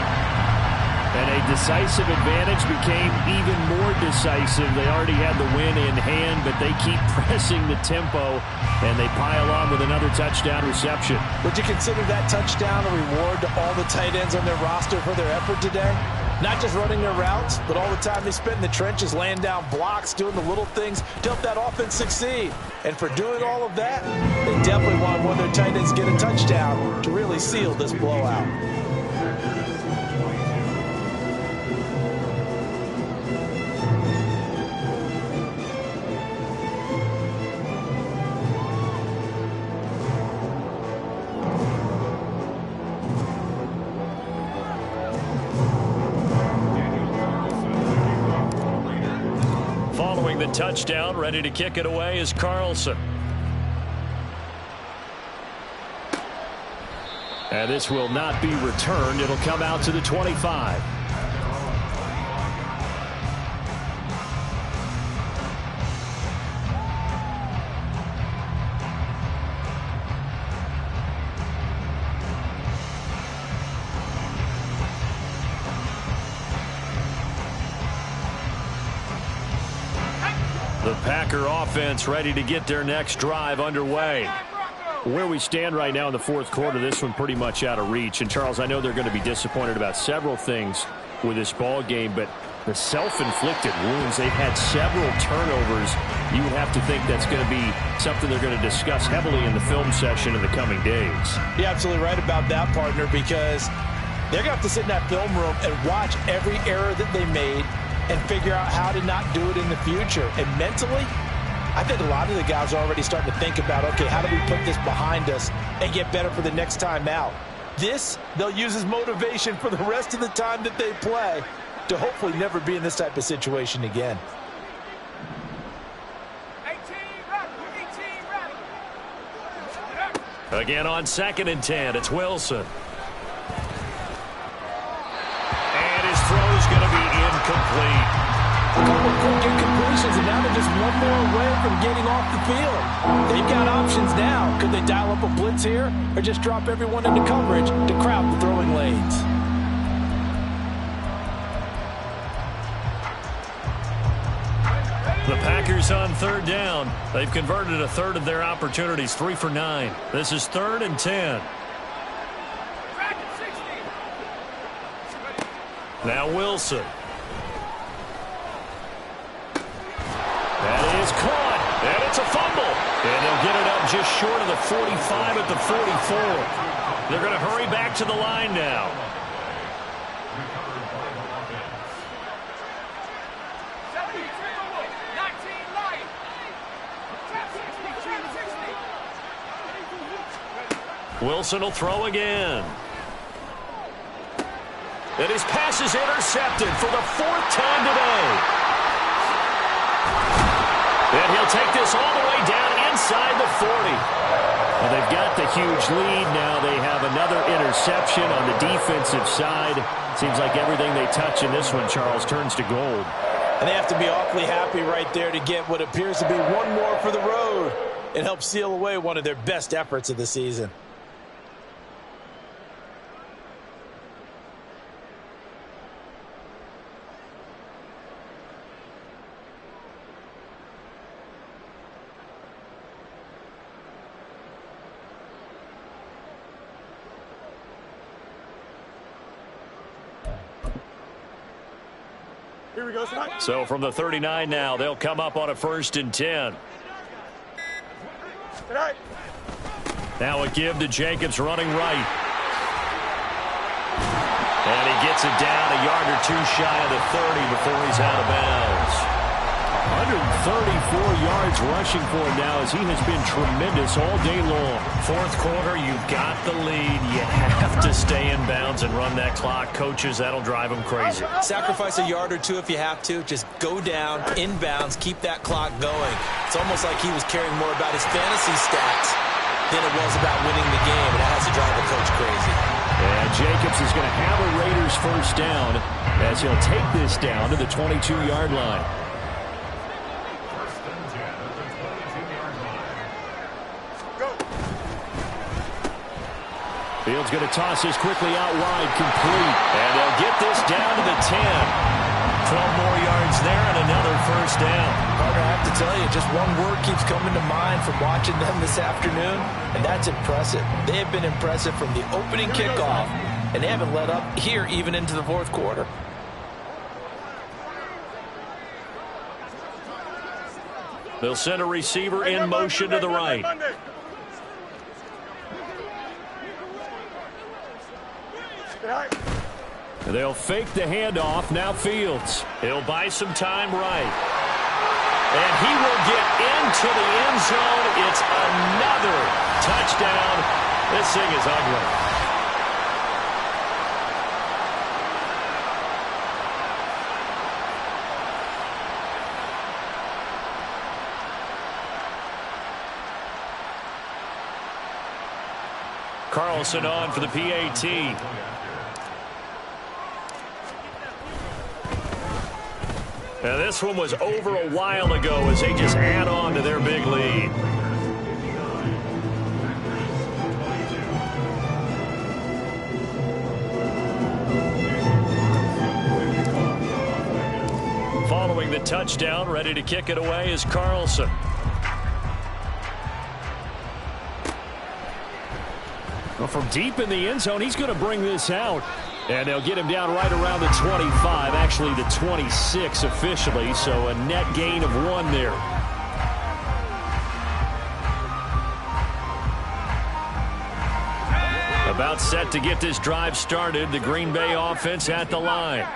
And a decisive advantage became even more decisive. They already had the win in hand, but they keep pressing the tempo, and they pile on with another touchdown reception. Would you consider that touchdown a reward to all the tight ends on their roster for their effort today? Not just running their routes, but all the time they spent in the trenches, laying down blocks, doing the little things to help that offense succeed. And for doing all of that, they definitely want one of their tight ends to get a touchdown to really seal this blowout. The touchdown, ready to kick it away is Carlson. And this will not be returned. It'll come out to the 25. The Packer offense ready to get their next drive underway. Where we stand right now in the fourth quarter, this one pretty much out of reach. And, Charles, I know they're going to be disappointed about several things with this ball game, but the self-inflicted wounds, they've had several turnovers. You would have to think that's going to be something they're going to discuss heavily in the film session in the coming days. You're absolutely right about that, partner, because they're going to have to sit in that film room and watch every error that they made and figure out how to not do it in the future. And mentally, I think a lot of the guys are already starting to think about, okay, how do we put this behind us and get better for the next time out? This, they'll use as motivation for the rest of the time that they play to hopefully never be in this type of situation again. Again on 2nd and 10, it's Wilson. And his throw is going to be incomplete. A couple of quick incompletions, and now they're just one more away from getting off the field. They've got options now. Could they dial up a blitz here or just drop everyone into coverage to crowd the throwing lanes? The Packers on 3rd down. They've converted a third of their opportunities, 3 for 9. This is 3rd and 10. Now Wilson. That is caught, and it's a fumble. And they'll get it up just short of the 45 at the 44. They're going to hurry back to the line now. Wilson will throw again. And his pass is intercepted for the 4th time today. And he'll take this all the way down inside the 40. Well, they've got the huge lead. Now they have another interception on the defensive side. Seems like everything they touch in this one, Charles, turns to gold. And they have to be awfully happy right there to get what appears to be one more for the road. It helps seal away one of their best efforts of the season. Here we go, tonight. So from the 39 now, they'll come up on a 1st and 10. Tonight. Now a give to Jacobs running right. And he gets it down a yard or two shy of the 30 before he's out of bounds. 134 yards rushing for him now as he has been tremendous all day long. 4th quarter, you've got the lead. You have to stay in bounds and run that clock. Coaches, that'll drive them crazy. Sacrifice a yard or two if you have to. Just go down, in bounds, keep that clock going. It's almost like he was caring more about his fantasy stats than it was about winning the game, and that has to drive the coach crazy. And Jacobs is going to have a Raiders 1st down as he'll take this down to the 22-yard line. Fields going to toss this quickly out wide, complete. And they'll get this down to the 10. 12 more yards there and another 1st down. Partner, I have to tell you, just one word keeps coming to mind from watching them this afternoon, and that's impressive. They have been impressive from the opening kickoff, and they haven't let up here even into the 4th quarter. They'll send a receiver in motion to the right. They'll fake the handoff. Now Fields. He'll buy some time right. And he will get into the end zone. It's another touchdown. This thing is ugly. Carlson on for the PAT. Now this one was over a while ago as they just add on to their big lead. Following the touchdown, ready to kick it away is Carlson. Well, from deep in the end zone, he's going to bring this out. And they'll get him down right around the 25, actually the 26 officially, so a net gain of 1 there. About set to get this drive started, the Green Bay offense at the line.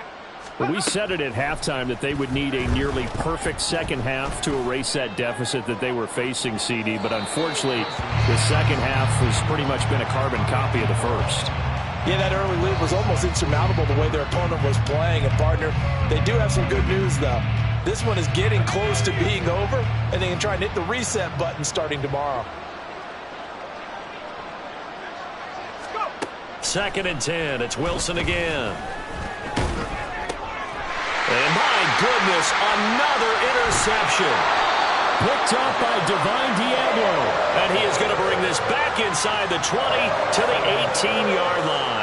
Well, we said it at halftime that they would need a nearly perfect second half to erase that deficit that they were facing, CD, but unfortunately, the second half has pretty much been a carbon copy of the first. Yeah, that early lead was almost insurmountable the way their opponent was playing. And, partner, they do have some good news, though. This one is getting close to being over, and they can try and hit the reset button starting tomorrow. 2nd and 10. It's Wilson again. And my goodness, another interception. Picked up by Divine Diablo. And he is going to bring this back inside the 20 to the 18-yard line.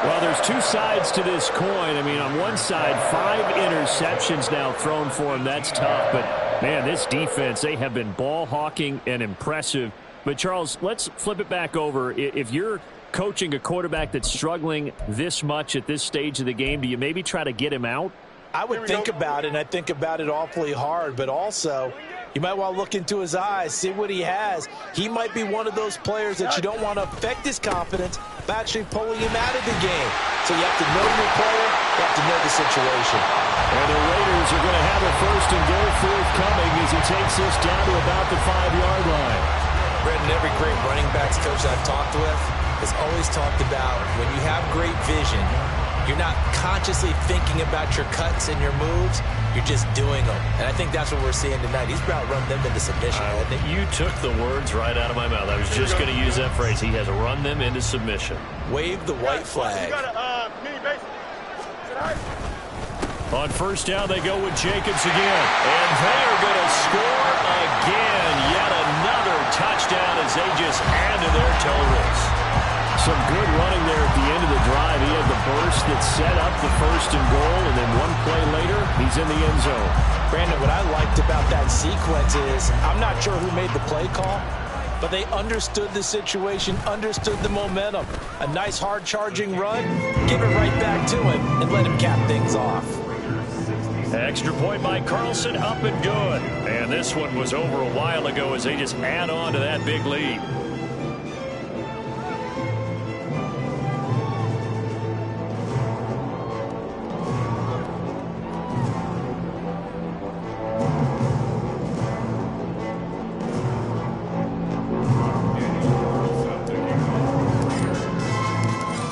Well, there's two sides to this coin. I mean, on one side, 5 interceptions now thrown for him. That's tough. But, man, this defense, they have been ball hawking and impressive. But, Charles, let's flip it back over. If you're coaching a quarterback that's struggling this much at this stage of the game, do you maybe try to get him out? I would think about it, and I think about it awfully hard, but also you might want to look into his eyes, see what he has. He might be one of those players that you don't want to affect his confidence by actually pulling him out of the game. So you have to know your player, you have to know the situation. And the Raiders are going to have a 1st and goal forthcoming as he takes this down to about the 5-yard line. Brendan, every great running backs coach I've talked with has always talked about when you have great vision, you're not consciously thinking about your cuts and your moves. You're just doing them. And I think that's what we're seeing tonight. He's about to run them into submission. You took the words right out of my mouth. I was just going to use that phrase. He has run them into submission. Wave the white flag. On first down, they go with Jacobs again. And they are going to score again. Yet another touchdown as they just add to their totals. Some good running there at the end of the drive. He had the burst that set up the first and goal, and then one play later, he's in the end zone. Brandon, what I liked about that sequence is I'm not sure who made the play call, but they understood the situation, understood the momentum. A nice hard-charging run, give it right back to him, and let him cap things off. Extra point by Carlson, up and good. And this one was over a while ago as they just add on to that big lead.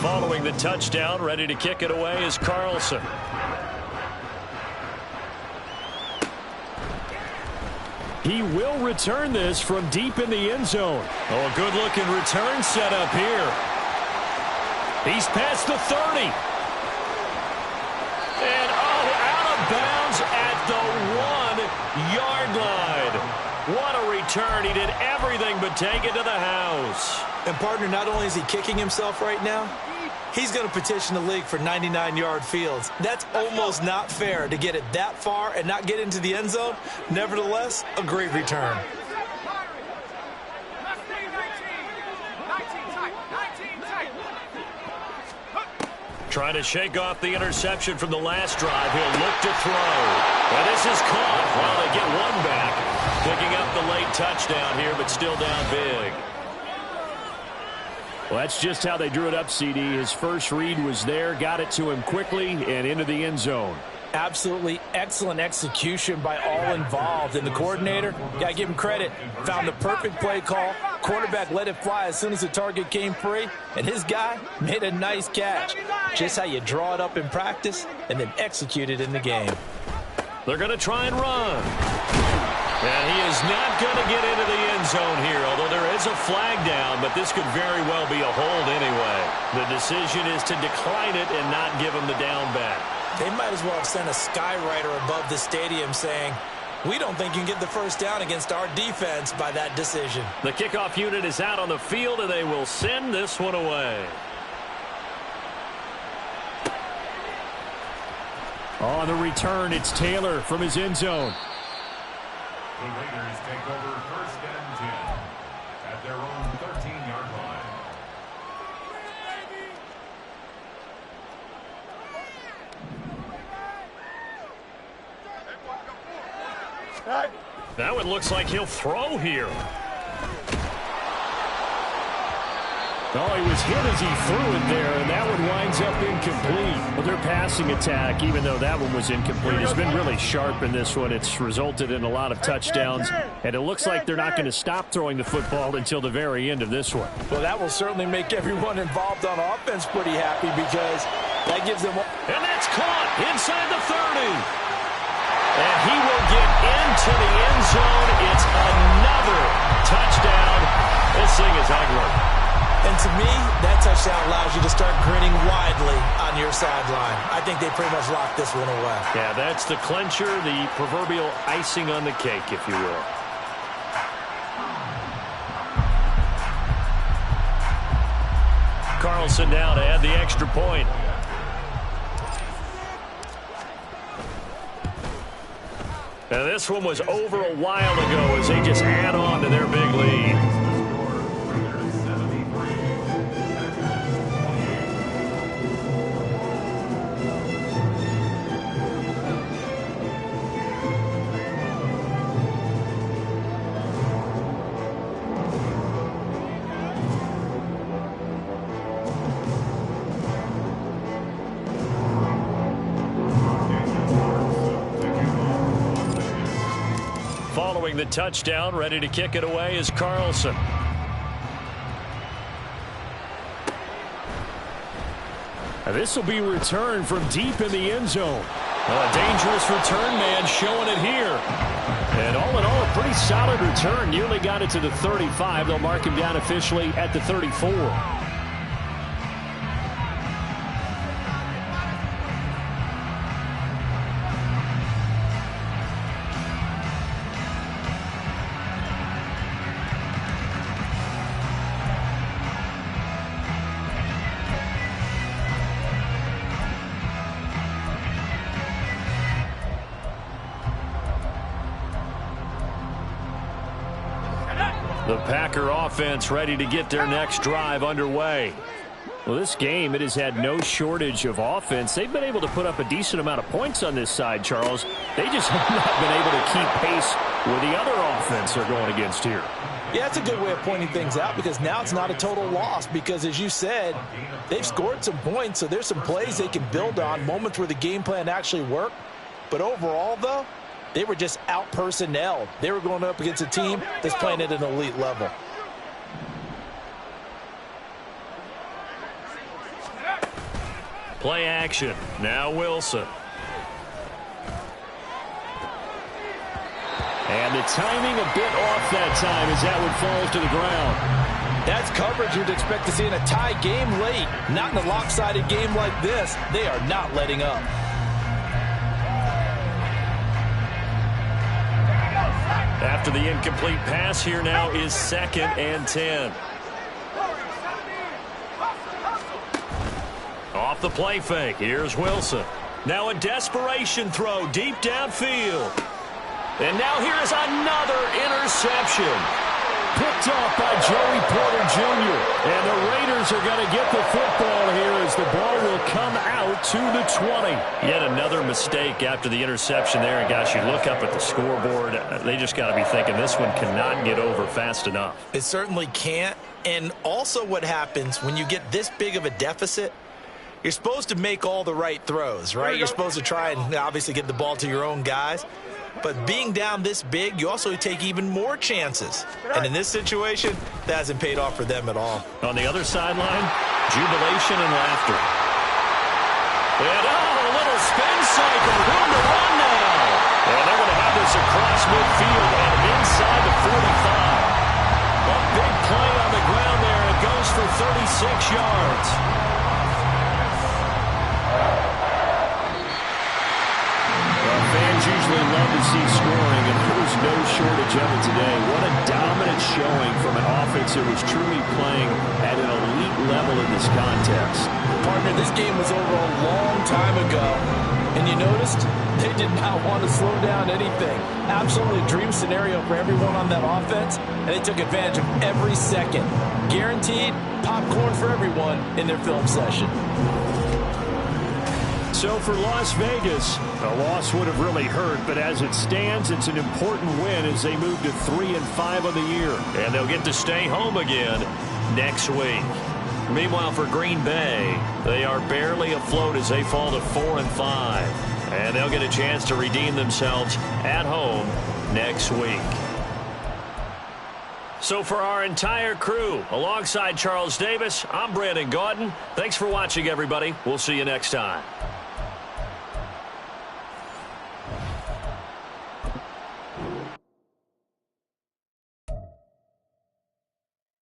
Following the touchdown, ready to kick it away is Carlson. He will return this from deep in the end zone. Oh, a good-looking return set up here. He's past the 30. And, oh, out of bounds at the 1-yard line. What a return. He did everything but take it to the house. And, partner, not only is he kicking himself right now, he's going to petition the league for 99-yard fields. That's almost not fair to get it that far and not get into the end zone. Nevertheless, a great return. Trying to shake off the interception from the last drive. He'll look to throw. And this is caught. Well, they get one back. Picking up the late touchdown here, but still down big. Well, that's just how they drew it up, CD. His first read was there, got it to him quickly, and into the end zone. Absolutely excellent execution by all involved. And the coordinator, got to give him credit, found the perfect play call. Quarterback let it fly as soon as the target came free, and his guy made a nice catch. Just how you draw it up in practice and then execute it in the game. They're going to try and run. And he is not going to get into the end zone here, although there is a flag down, but this could very well be a hold anyway. The decision is to decline it and not give him the down back. They might as well have sent a skywriter above the stadium saying, we don't think you can get the first down against our defense by that decision. The kickoff unit is out on the field, and they will send this one away. On the return, it's Taylor from his end zone. The Raiders take over first and 10 at their own 13-yard line. That one looks like he'll throw here. Oh, he was hit as he threw it there, and that one winds up incomplete. Well, their passing attack, even though that one was incomplete, has been really sharp in this one. It's resulted in a lot of touchdowns, and it looks like they're not going to stop throwing the football until the very end of this one. Well, that will certainly make everyone involved on offense pretty happy because that gives them... And that's caught inside the 30. And he will get into the end zone. It's another touchdown. This thing is ugly. And to me, that touchdown allows you to start grinning widely on your sideline. I think they pretty much locked this one away. Yeah, that's the clincher, the proverbial icing on the cake, if you will. Carlson now to add the extra point. Now this one was over a while ago as they just add on to their big lead. Following the touchdown, ready to kick it away is Carlson. Now this will be returned from deep in the end zone. A dangerous return man showing it here. And all in all, a pretty solid return. Nearly got it to the 35. They'll mark him down officially at the 34. The Packer offense ready to get their next drive underway. Well, this game, it has had no shortage of offense. They've been able to put up a decent amount of points on this side, Charles. They just have not been able to keep pace with the other offense they're going against here. Yeah, that's a good way of pointing things out because now it's not a total loss because, as you said, they've scored some points, so there's some plays they can build on, moments where the game plan actually worked. But overall, though, they were just out-personnelled. They were going up against a team that's playing at an elite level. Play action. Now Wilson. And the timing a bit off that time as that one falls to the ground. That's coverage you'd expect to see in a tie game late. Not in a lopsided game like this. They are not letting up. After the incomplete pass, here now is 2nd and 10. Off the play fake. Here's Wilson. Now a desperation throw deep downfield. And now here is another interception. Picked off by Joey Porter Jr. And the Raiders are going to get the football here as the ball will come out to the 20. Yet another mistake after the interception there. And, gosh, you look up at the scoreboard. They just got to be thinking this one cannot get over fast enough. It certainly can't. And also what happens when you get this big of a deficit, you're supposed to make all the right throws, right? You're supposed to try and obviously get the ball to your own guys. But being down this big, you also take even more chances. And in this situation, that hasn't paid off for them at all. On the other sideline, jubilation and laughter. And, a little spin cycle. Room to run now. And they're going to have this across midfield and inside the 45. A big play on the ground there. It goes for 36 yards. Fans usually love to see scoring, and there was no shortage of it today. What a dominant showing from an offense that was truly playing at an elite level in this contest. Partner, this game was over a long time ago, and you noticed they did not want to slow down anything. Absolutely dream scenario for everyone on that offense, and they took advantage of every second. Guaranteed popcorn for everyone in their film session. So for Las Vegas, a loss would have really hurt, but as it stands, it's an important win as they move to 3-5 on the year. And they'll get to stay home again next week. Meanwhile, for Green Bay, they are barely afloat as they fall to 4-5. And they'll get a chance to redeem themselves at home next week. So for our entire crew, alongside Charles Davis, I'm Brandon Gaudin. Thanks for watching, everybody. We'll see you next time.